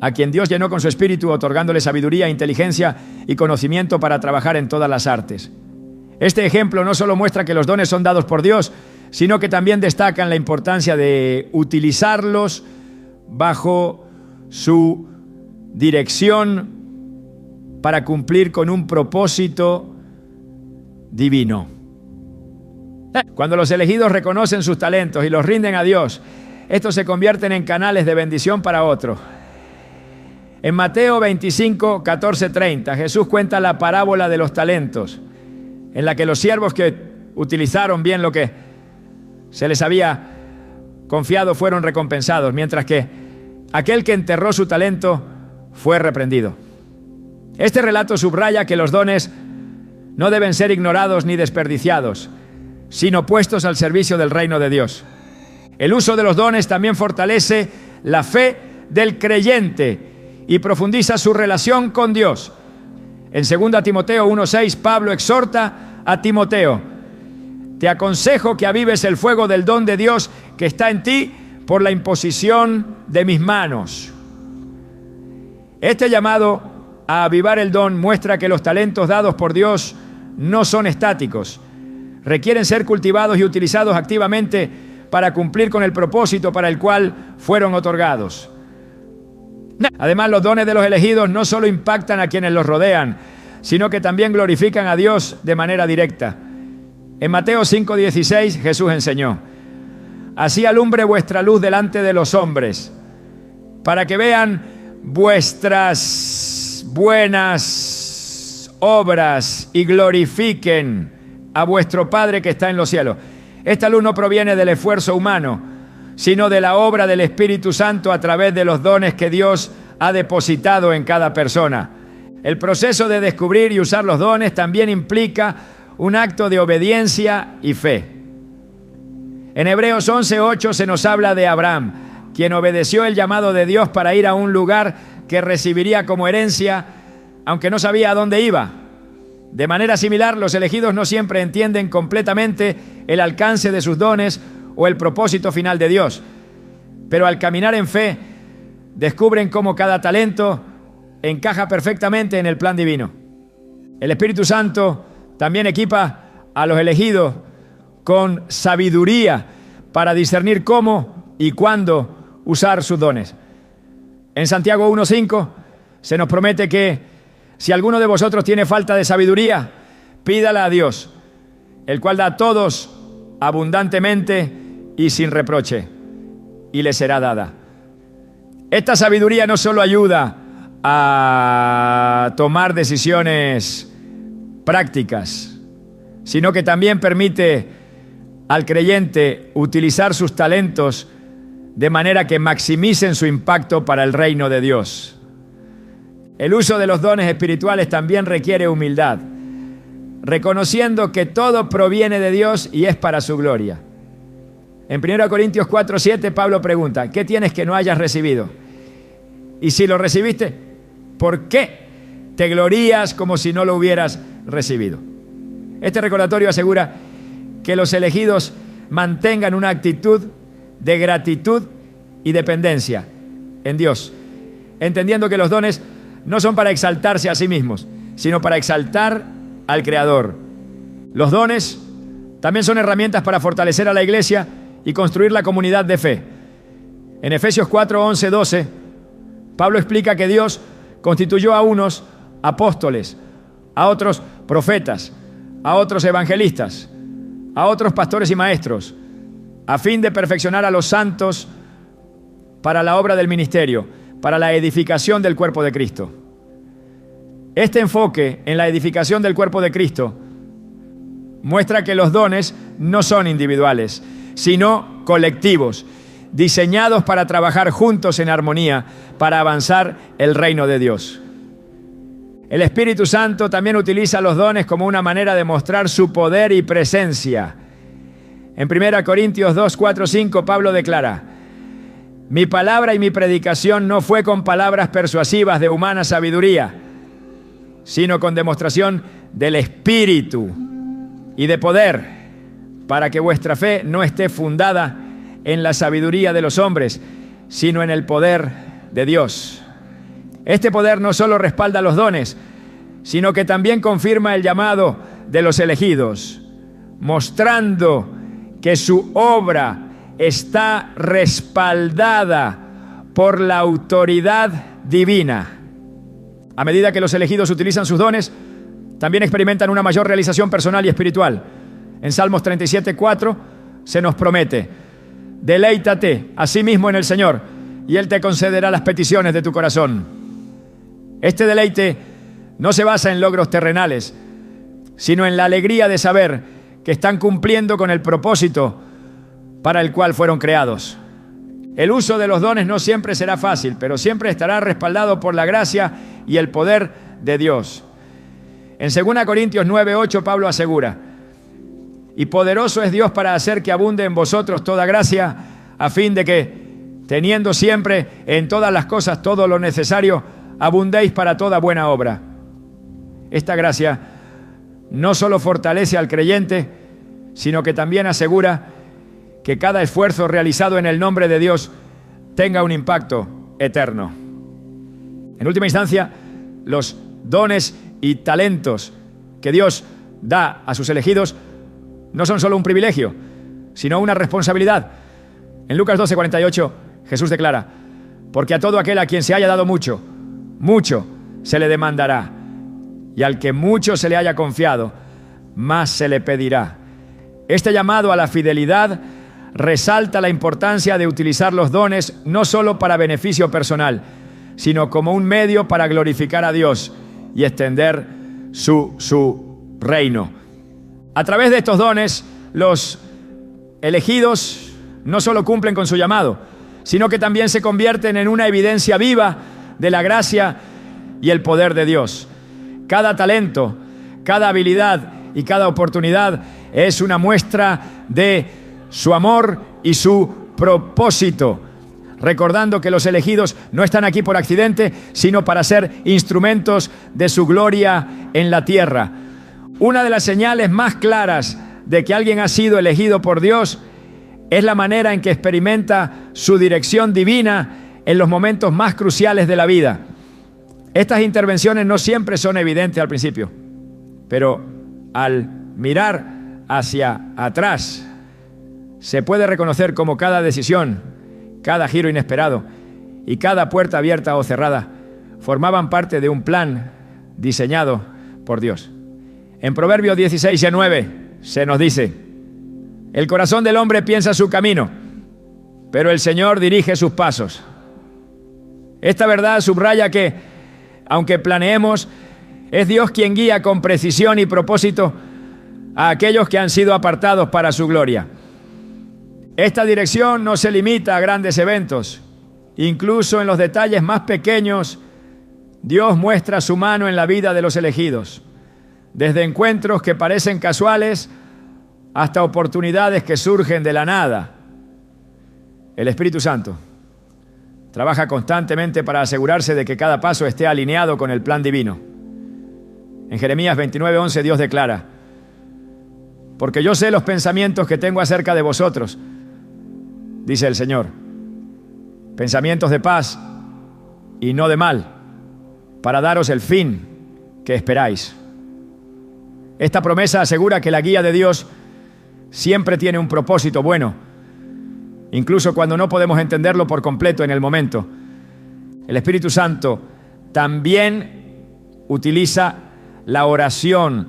a quien Dios llenó con su espíritu, otorgándole sabiduría, inteligencia y conocimiento para trabajar en todas las artes. Este ejemplo no solo muestra que los dones son dados por Dios, sino que también destacan la importancia de utilizarlos bajo su dirección para cumplir con un propósito divino. Cuando los elegidos reconocen sus talentos y los rinden a Dios, estos se convierten en canales de bendición para otros. En Mateo 25, 14, 30, Jesús cuenta la parábola de los talentos, en la que los siervos que utilizaron bien lo que se les había confiado fueron recompensados, mientras que aquel que enterró su talento fue reprendido. Este relato subraya que los dones no deben ser ignorados ni desperdiciados, sino puestos al servicio del reino de Dios. El uso de los dones también fortalece la fe del creyente y profundiza su relación con Dios. En 2 Timoteo 1:6, Pablo exhorta a Timoteo: te aconsejo que avives el fuego del don de Dios que está en ti por la imposición de mis manos. Este llamado a avivar el don muestra que los talentos dados por Dios no son estáticos. Requieren ser cultivados y utilizados activamente para cumplir con el propósito para el cual fueron otorgados. Además, los dones de los elegidos no solo impactan a quienes los rodean, sino que también glorifican a Dios de manera directa. En Mateo 5:16 Jesús enseñó: así alumbre vuestra luz delante de los hombres, para que vean vuestras buenas obras y glorifiquen a vuestro Padre que está en los cielos. Esta luz no proviene del esfuerzo humano, sino de la obra del Espíritu Santo a través de los dones que Dios ha depositado en cada persona. El proceso de descubrir y usar los dones también implica un acto de obediencia y fe. En Hebreos 11:8 se nos habla de Abraham, quien obedeció el llamado de Dios para ir a un lugar que recibiría como herencia, aunque no sabía a dónde iba. De manera similar, los elegidos no siempre entienden completamente el alcance de sus dones o el propósito final de Dios, pero al caminar en fe, descubren cómo cada talento encaja perfectamente en el plan divino. El Espíritu Santo también equipa a los elegidos con sabiduría para discernir cómo y cuándo usar sus dones. En Santiago 1:5 se nos promete que si alguno de vosotros tiene falta de sabiduría, pídala a Dios, el cual da a todos abundantemente y sin reproche, y le será dada. Esta sabiduría no solo ayuda a tomar decisiones prácticas, sino que también permite al creyente utilizar sus talentos de manera que maximicen su impacto para el reino de Dios. El uso de los dones espirituales también requiere humildad, reconociendo que todo proviene de Dios y es para su gloria. En 1 Corintios 4:7 Pablo pregunta: ¿qué tienes que no hayas recibido? Y si lo recibiste, ¿por qué te glorías como si no lo hubieras recibido? Este recordatorio asegura que los elegidos mantengan una actitud de gratitud y dependencia en Dios, entendiendo que los dones no son para exaltarse a sí mismos, sino para exaltar al Creador. Los dones también son herramientas para fortalecer a la iglesia y construir la comunidad de fe. En Efesios 4:11-12, Pablo explica que Dios constituyó a unos apóstoles, a otros profetas, a otros evangelistas, a otros pastores y maestros, a fin de perfeccionar a los santos para la obra del ministerio, para la edificación del cuerpo de Cristo. Este enfoque en la edificación del cuerpo de Cristo muestra que los dones no son individuales, sino colectivos, diseñados para trabajar juntos en armonía, para avanzar el reino de Dios. El Espíritu Santo también utiliza los dones como una manera de mostrar su poder y presencia. En 1 Corintios 2:4-5, Pablo declara: mi palabra y mi predicación no fue con palabras persuasivas de humana sabiduría, sino con demostración del Espíritu y de poder, para que vuestra fe no esté fundada en la sabiduría de los hombres, sino en el poder de Dios. Este poder no solo respalda los dones, sino que también confirma el llamado de los elegidos, mostrando que su obra está respaldada por la autoridad divina. A medida que los elegidos utilizan sus dones, también experimentan una mayor realización personal y espiritual. En Salmos 37:4 se nos promete: deleítate a sí mismo en el Señor, y Él te concederá las peticiones de tu corazón. Este deleite no se basa en logros terrenales, sino en la alegría de saber que están cumpliendo con el propósito para el cual fueron creados. El uso de los dones no siempre será fácil, pero siempre estará respaldado por la gracia y el poder de Dios. En 2 Corintios 9:8 Pablo asegura: y poderoso es Dios para hacer que abunde en vosotros toda gracia, a fin de que, teniendo siempre en todas las cosas todo lo necesario, abundéis para toda buena obra. Esta gracia no solo fortalece al creyente, sino que también asegura que cada esfuerzo realizado en el nombre de Dios tenga un impacto eterno. En última instancia, los dones y talentos que Dios da a sus elegidos no son solo un privilegio, sino una responsabilidad. En Lucas 12:48, Jesús declara: porque a todo aquel a quien se haya dado mucho, mucho se le demandará, y al que mucho se le haya confiado, más se le pedirá. Este llamado a la fidelidad resalta la importancia de utilizar los dones no solo para beneficio personal, sino como un medio para glorificar a Dios y extender su reino. A través de estos dones, los elegidos no solo cumplen con su llamado, sino que también se convierten en una evidencia viva de la gracia y el poder de Dios. Cada talento, cada habilidad y cada oportunidad es una muestra de su amor y su propósito, recordando que los elegidos no están aquí por accidente, sino para ser instrumentos de su gloria en la tierra. Una de las señales más claras de que alguien ha sido elegido por Dios es la manera en que experimenta su dirección divina en los momentos más cruciales de la vida. Estas intervenciones no siempre son evidentes al principio, pero al mirar hacia atrás se puede reconocer cómo cada decisión, cada giro inesperado y cada puerta abierta o cerrada formaban parte de un plan diseñado por Dios. En Proverbios 16:9 se nos dice: el corazón del hombre piensa su camino, pero el Señor dirige sus pasos. Esta verdad subraya que, aunque planeemos, es Dios quien guía con precisión y propósito a aquellos que han sido apartados para su gloria. Esta dirección no se limita a grandes eventos. Incluso en los detalles más pequeños, Dios muestra su mano en la vida de los elegidos. Desde encuentros que parecen casuales hasta oportunidades que surgen de la nada. El Espíritu Santo trabaja constantemente para asegurarse de que cada paso esté alineado con el plan divino. En Jeremías 29:11 Dios declara: porque yo sé los pensamientos que tengo acerca de vosotros, dice el Señor, pensamientos de paz y no de mal, para daros el fin que esperáis. Esta promesa asegura que la guía de Dios siempre tiene un propósito bueno, incluso cuando no podemos entenderlo por completo en el momento. El Espíritu Santo también utiliza la oración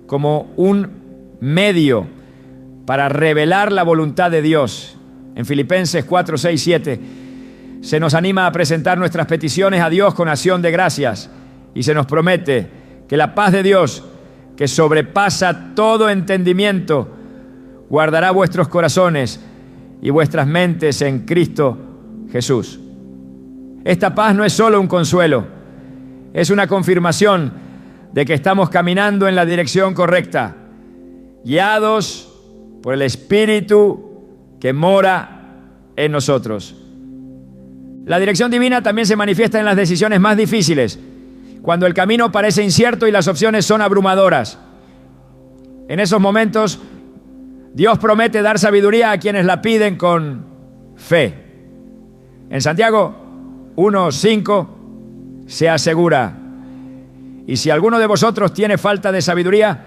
como un medio para revelar la voluntad de Dios. En Filipenses 4:6-7 se nos anima a presentar nuestras peticiones a Dios con acción de gracias y se nos promete que la paz de Dios, que sobrepasa todo entendimiento, guardará vuestros corazones y vuestras mentes en Cristo Jesús. Esta paz no es solo un consuelo, es una confirmación de que estamos caminando en la dirección correcta, guiados por el Espíritu que mora en nosotros. La dirección divina también se manifiesta en las decisiones más difíciles, cuando el camino parece incierto y las opciones son abrumadoras. En esos momentos, Dios promete dar sabiduría a quienes la piden con fe. En Santiago 1:5 se asegura: y si alguno de vosotros tiene falta de sabiduría,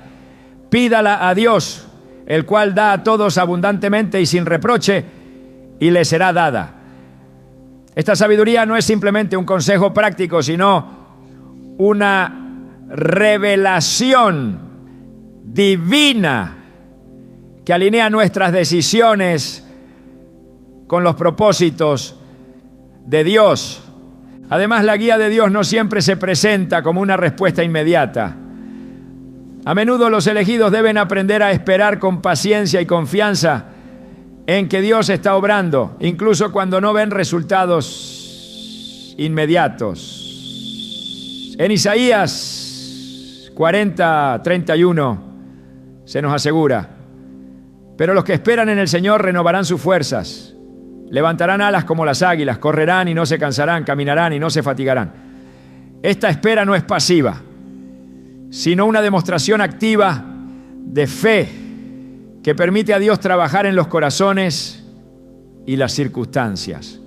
pídala a Dios, el cual da a todos abundantemente y sin reproche, y le será dada. Esta sabiduría no es simplemente un consejo práctico, sino una revelación divina que alinea nuestras decisiones con los propósitos de Dios. Además, la guía de Dios no siempre se presenta como una respuesta inmediata. A menudo los elegidos deben aprender a esperar con paciencia y confianza en que Dios está obrando, incluso cuando no ven resultados inmediatos. En Isaías 40:31 se nos asegura: pero los que esperan en el Señor renovarán sus fuerzas, levantarán alas como las águilas, correrán y no se cansarán, caminarán y no se fatigarán. Esta espera no es pasiva, sino una demostración activa de fe que permite a Dios trabajar en los corazones y las circunstancias.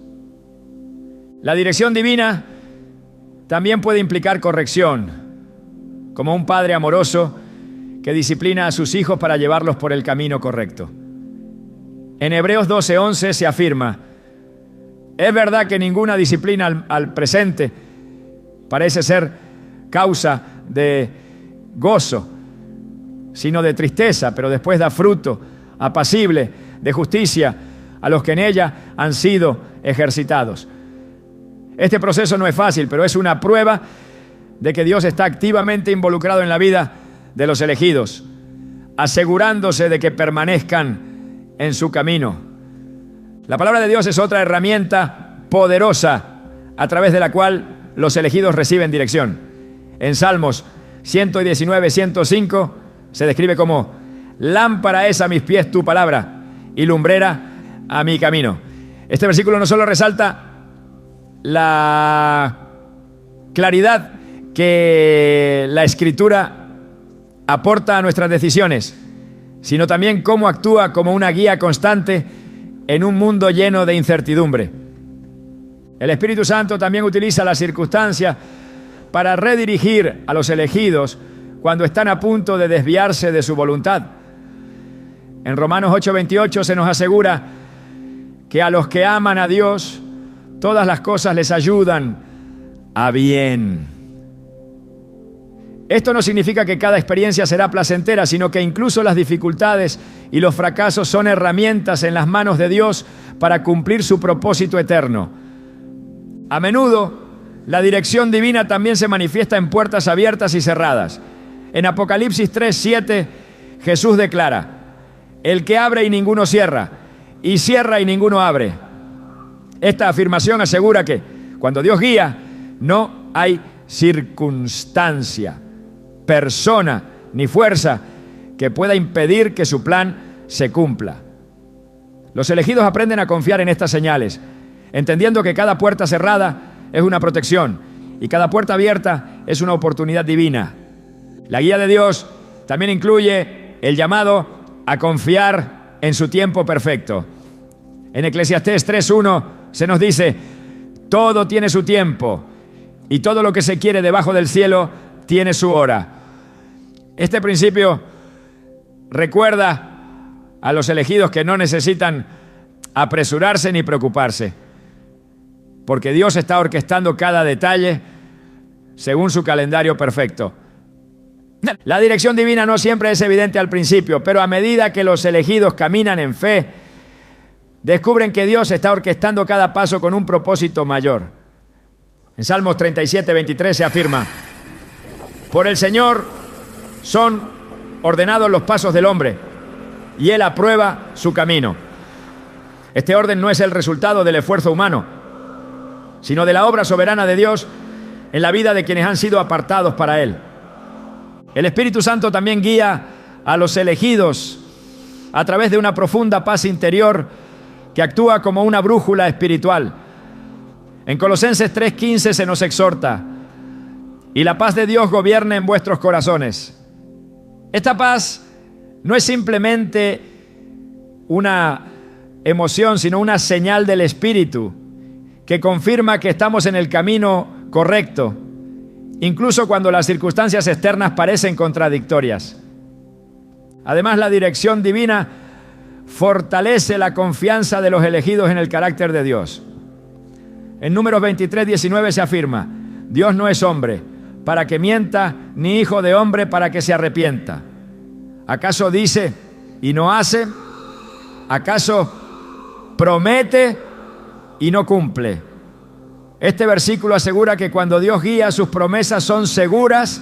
La dirección divina también puede implicar corrección, como un padre amoroso que disciplina a sus hijos para llevarlos por el camino correcto. En Hebreos 12:11 se afirma: es verdad que ninguna disciplina al presente parece ser causa de gozo, sino de tristeza, pero después da fruto apacible de justicia a los que en ella han sido ejercitados. Este proceso no es fácil, pero es una prueba de que Dios está activamente involucrado en la vida de los elegidos, asegurándose de que permanezcan en su camino. La palabra de Dios es otra herramienta poderosa a través de la cual los elegidos reciben dirección. En Salmos 119, 105 se describe como: lámpara es a mis pies tu palabra y lumbrera a mi camino. Este versículo no solo resalta la claridad que la Escritura aporta a nuestras decisiones, sino también cómo actúa como una guía constante en un mundo lleno de incertidumbre. El Espíritu Santo también utiliza las circunstancias para redirigir a los elegidos cuando están a punto de desviarse de su voluntad. En Romanos 8:28 se nos asegura que a los que aman a Dios, todas las cosas les ayudan a bien. Esto no significa que cada experiencia será placentera, sino que incluso las dificultades y los fracasos son herramientas en las manos de Dios para cumplir su propósito eterno. A menudo, la dirección divina también se manifiesta en puertas abiertas y cerradas. En Apocalipsis 3:7, Jesús declara: el que abre y ninguno cierra, y cierra y ninguno abre. Esta afirmación asegura que cuando Dios guía, no hay circunstancia, persona ni fuerza que pueda impedir que su plan se cumpla. Los elegidos aprenden a confiar en estas señales, entendiendo que cada puerta cerrada es una protección y cada puerta abierta es una oportunidad divina. La guía de Dios también incluye el llamado a confiar en su tiempo perfecto. En Eclesiastés 3:1 se nos dice: todo tiene su tiempo y todo lo que se quiere debajo del cielo tiene su hora. Este principio recuerda a los elegidos que no necesitan apresurarse ni preocuparse, porque Dios está orquestando cada detalle según su calendario perfecto. La dirección divina no siempre es evidente al principio, pero a medida que los elegidos caminan en fe, descubren que Dios está orquestando cada paso con un propósito mayor. En Salmos 37:23 se afirma: por el Señor son ordenados los pasos del hombre, y Él aprueba su camino. Este orden no es el resultado del esfuerzo humano, sino de la obra soberana de Dios en la vida de quienes han sido apartados para Él. El Espíritu Santo también guía a los elegidos a través de una profunda paz interior que actúa como una brújula espiritual. En Colosenses 3:15 se nos exhorta: y la paz de Dios gobierne en vuestros corazones. Esta paz no es simplemente una emoción, sino una señal del Espíritu que confirma que estamos en el camino correcto, incluso cuando las circunstancias externas parecen contradictorias. Además, la dirección divina fortalece la confianza de los elegidos en el carácter de Dios. En Números 23:19 se afirma: Dios no es hombre para que mienta, ni hijo de hombre para que se arrepienta. ¿Acaso dice y no hace? ¿Acaso promete y no cumple? Este versículo asegura que cuando Dios guía, sus promesas son seguras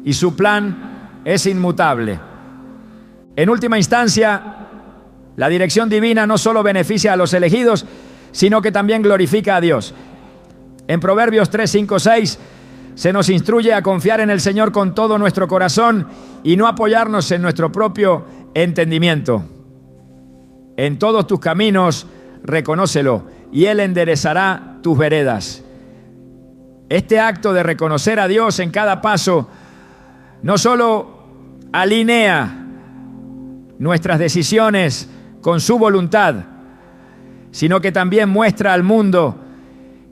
y su plan es inmutable. En última instancia, la dirección divina no solo beneficia a los elegidos, sino que también glorifica a Dios. En Proverbios 3, 5, 6 se nos instruye a confiar en el Señor con todo nuestro corazón y no apoyarnos en nuestro propio entendimiento. En todos tus caminos reconócelo y Él enderezará tus veredas. Este acto de reconocer a Dios en cada paso no solo alinea nuestras decisiones con su voluntad, sino que también muestra al mundo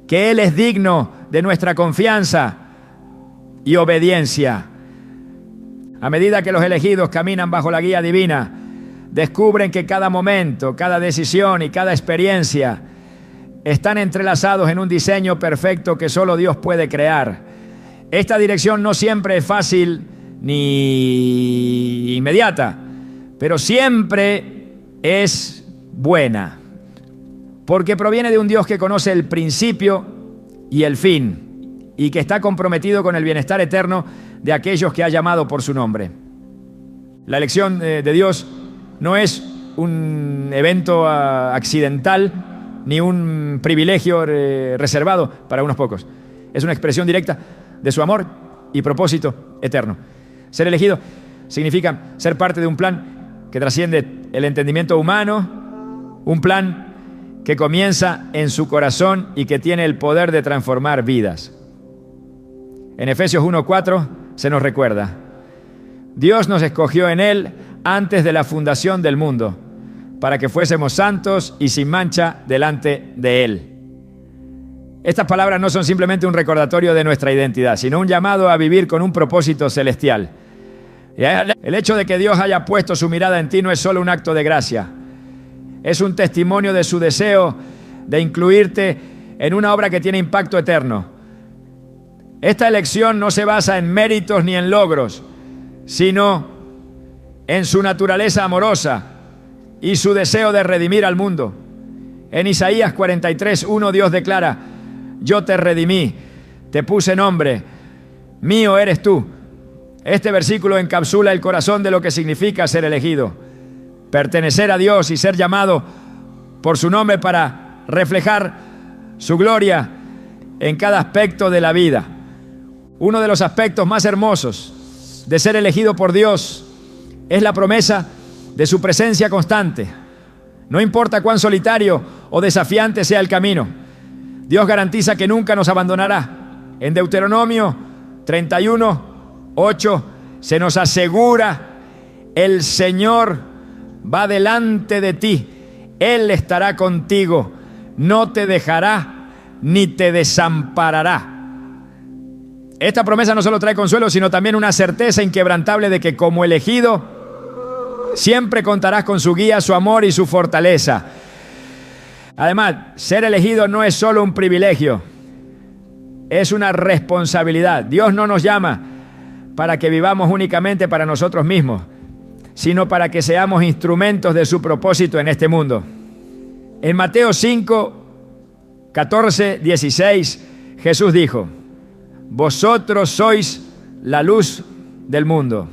que Él es digno de nuestra confianza y obediencia. A medida que los elegidos caminan bajo la guía divina, descubren que cada momento, cada decisión y cada experiencia están entrelazados en un diseño perfecto que solo Dios puede crear. Esta dirección no siempre es fácil ni inmediata, pero siempre es buena, porque proviene de un Dios que conoce el principio y el fin, y que está comprometido con el bienestar eterno de aquellos que ha llamado por su nombre. La elección de Dios no es un evento accidental ni un privilegio reservado para unos pocos. Es una expresión directa de su amor y propósito eterno. Ser elegido significa ser parte de un plan que trasciende el entendimiento humano, un plan que comienza en su corazón y que tiene el poder de transformar vidas. En Efesios 1:4 se nos recuerda: Dios nos escogió en Él antes de la fundación del mundo, para que fuésemos santos y sin mancha delante de Él. Estas palabras no son simplemente un recordatorio de nuestra identidad, sino un llamado a vivir con un propósito celestial. El hecho de que Dios haya puesto su mirada en ti no es solo un acto de gracia, es un testimonio de su deseo de incluirte en una obra que tiene impacto eterno. Esta elección no se basa en méritos ni en logros, sino en su naturaleza amorosa y su deseo de redimir al mundo. En Isaías 43:1 Dios declara: yo te redimí, te puse nombre, mío eres tú. Este versículo encapsula el corazón de lo que significa ser elegido, pertenecer a Dios y ser llamado por su nombre para reflejar su gloria en cada aspecto de la vida. Uno de los aspectos más hermosos de ser elegido por Dios es la promesa de su presencia constante. No importa cuán solitario o desafiante sea el camino, Dios garantiza que nunca nos abandonará. En Deuteronomio 31:8 se nos asegura: el Señor va delante de ti, Él estará contigo, no te dejará ni te desamparará. Esta promesa no solo trae consuelo, sino también una certeza inquebrantable de que como elegido siempre contarás con su guía, su amor y su fortaleza. Además, ser elegido no es solo un privilegio, es una responsabilidad. Dios no nos llama para que vivamos únicamente para nosotros mismos, sino para que seamos instrumentos de su propósito en este mundo. En Mateo 5:14-16, Jesús dijo: vosotros sois la luz del mundo.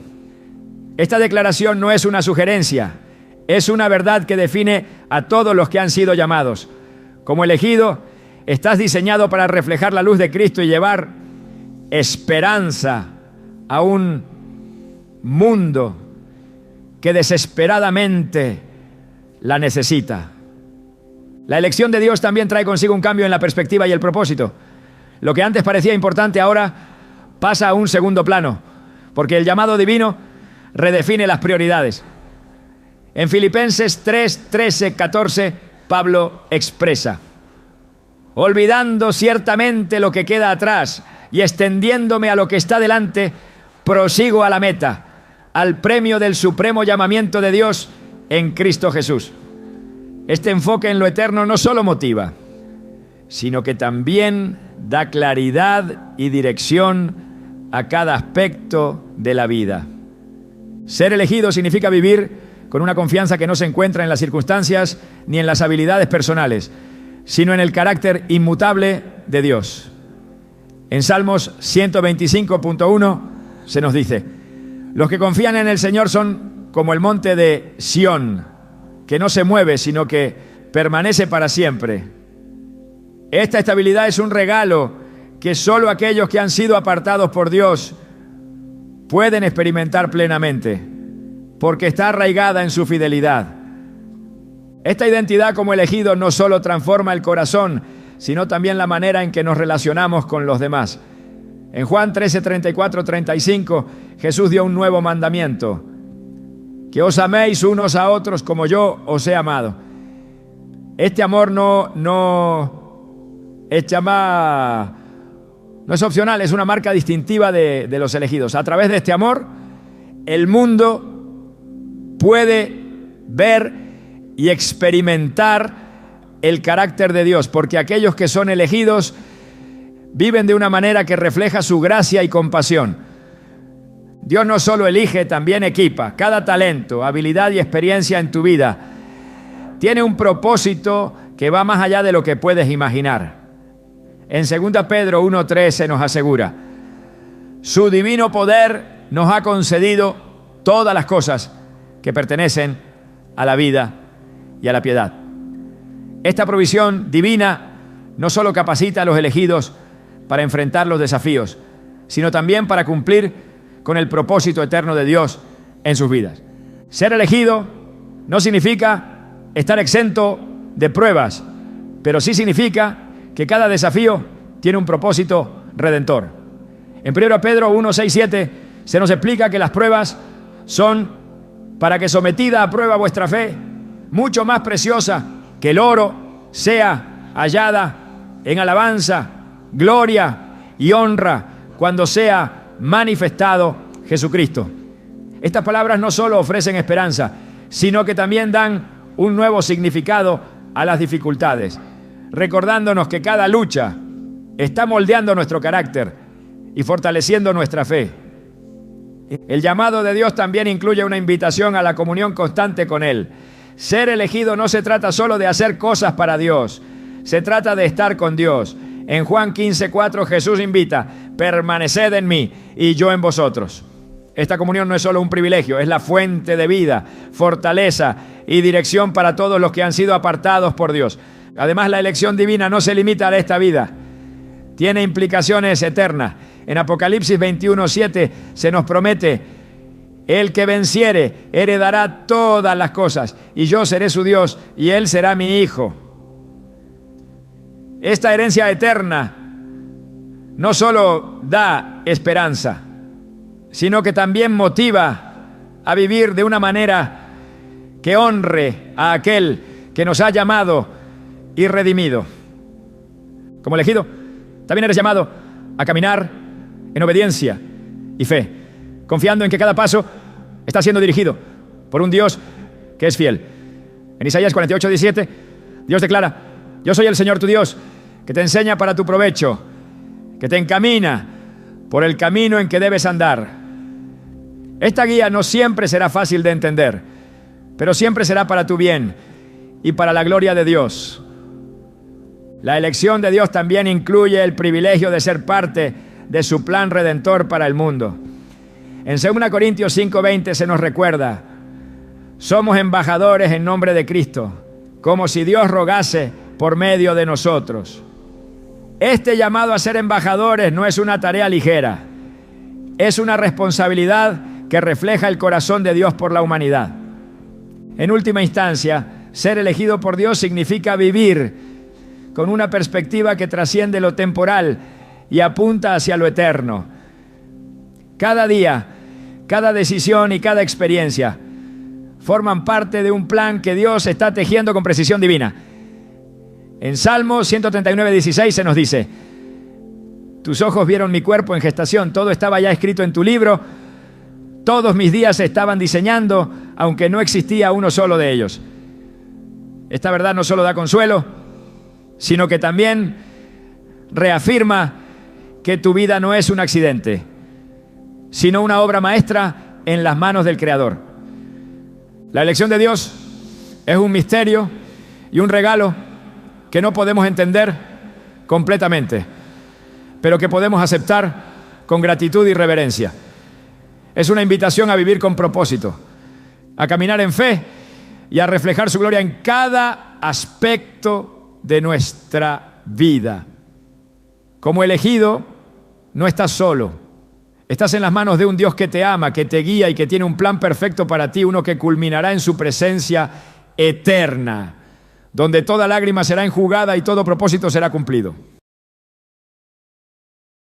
Esta declaración no es una sugerencia, es una verdad que define a todos los que han sido llamados. Como elegido, estás diseñado para reflejar la luz de Cristo y llevar esperanza a un mundo que desesperadamente la necesita. La elección de Dios también trae consigo un cambio en la perspectiva y el propósito. Lo que antes parecía importante ahora pasa a un segundo plano, porque el llamado divino redefine las prioridades. En Filipenses 3:13-14, Pablo expresa: olvidando ciertamente lo que queda atrás y extendiéndome a lo que está delante, prosigo a la meta, al premio del supremo llamamiento de Dios en Cristo Jesús. Este enfoque en lo eterno no solo motiva, sino que también da claridad y dirección a cada aspecto de la vida. Ser elegido significa vivir con una confianza que no se encuentra en las circunstancias ni en las habilidades personales, sino en el carácter inmutable de Dios. En Salmos 125.1 se nos dice: los que confían en el Señor son como el monte de Sión, que no se mueve, sino que permanece para siempre. Esta estabilidad es un regalo que solo aquellos que han sido apartados por Dios pueden experimentar plenamente, porque está arraigada en su fidelidad. Esta identidad como elegido no solo transforma el corazón, sino también la manera en que nos relacionamos con los demás. En Juan 13:34-35, Jesús dio un nuevo mandamiento: que os améis unos a otros como yo os he amado. Este amor no es opcional, es una marca distintiva de los elegidos. A través de este amor, el mundo puede ver y experimentar el carácter de Dios, porque aquellos que son elegidos viven de una manera que refleja su gracia y compasión. Dios no solo elige, también equipa. Cada talento, habilidad y experiencia en tu vida tiene un propósito que va más allá de lo que puedes imaginar. En 2 Pedro 1:3 se nos asegura: su divino poder nos ha concedido todas las cosas que pertenecen a la vida y a la piedad. Esta provisión divina no solo capacita a los elegidos para enfrentar los desafíos, sino también para cumplir con el propósito eterno de Dios en sus vidas. Ser elegido no significa estar exento de pruebas, pero sí significa que cada desafío tiene un propósito redentor. En 1 Pedro 1, 6, 7 se nos explica que las pruebas son para que, sometida a prueba vuestra fe, mucho más preciosa que el oro, sea hallada en alabanza, gloria y honra cuando sea manifestado Jesucristo. Estas palabras no solo ofrecen esperanza, sino que también dan un nuevo significado a las dificultades, recordándonos que cada lucha está moldeando nuestro carácter y fortaleciendo nuestra fe. El llamado de Dios también incluye una invitación a la comunión constante con Él. Ser elegido no se trata solo de hacer cosas para Dios, se trata de estar con Dios. En Juan 15:4 Jesús invita: permaneced en mí y yo en vosotros. Esta comunión no es solo un privilegio, es la fuente de vida, fortaleza y dirección para todos los que han sido apartados por Dios. Además, la elección divina no se limita a esta vida, tiene implicaciones eternas. En Apocalipsis 21:7 se nos promete: el que venciere heredará todas las cosas, y yo seré su Dios y él será mi hijo. Esta herencia eterna no solo da esperanza, sino que también motiva a vivir de una manera que honre a aquel que nos ha llamado y redimido. Como elegido, también eres llamado a caminar en obediencia y fe, confiando en que cada paso está siendo dirigido por un Dios que es fiel. En Isaías 48:17, Dios declara: yo soy el Señor tu Dios, que te enseña para tu provecho, que te encamina por el camino en que debes andar. Esta guía no siempre será fácil de entender, pero siempre será para tu bien y para la gloria de Dios. La elección de Dios también incluye el privilegio de ser parte de su plan redentor para el mundo. En 2 Corintios 5:20 se nos recuerda: somos embajadores en nombre de Cristo, como si Dios rogase por medio de nosotros. Este llamado a ser embajadores no es una tarea ligera, es una responsabilidad que refleja el corazón de Dios por la humanidad. En última instancia, ser elegido por Dios significa vivir con una perspectiva que trasciende lo temporal y apunta hacia lo eterno. Cada día, cada decisión y cada experiencia forman parte de un plan que Dios está tejiendo con precisión divina. En Salmo 139:16 se nos dice: tus ojos vieron mi cuerpo en gestación, todo estaba ya escrito en tu libro, todos mis días se estaban diseñando, aunque no existía uno solo de ellos. Esta verdad no solo da consuelo, sino que también reafirma que tu vida no es un accidente, sino una obra maestra en las manos del Creador. La elección de Dios es un misterio y un regalo que no podemos entender completamente, pero que podemos aceptar con gratitud y reverencia. Es una invitación a vivir con propósito, a caminar en fe y a reflejar su gloria en cada aspecto de nuestra vida. Como elegido, no estás solo. Estás en las manos de un Dios que te ama, que te guía y que tiene un plan perfecto para ti, uno que culminará en su presencia eterna, donde toda lágrima será enjugada y todo propósito será cumplido.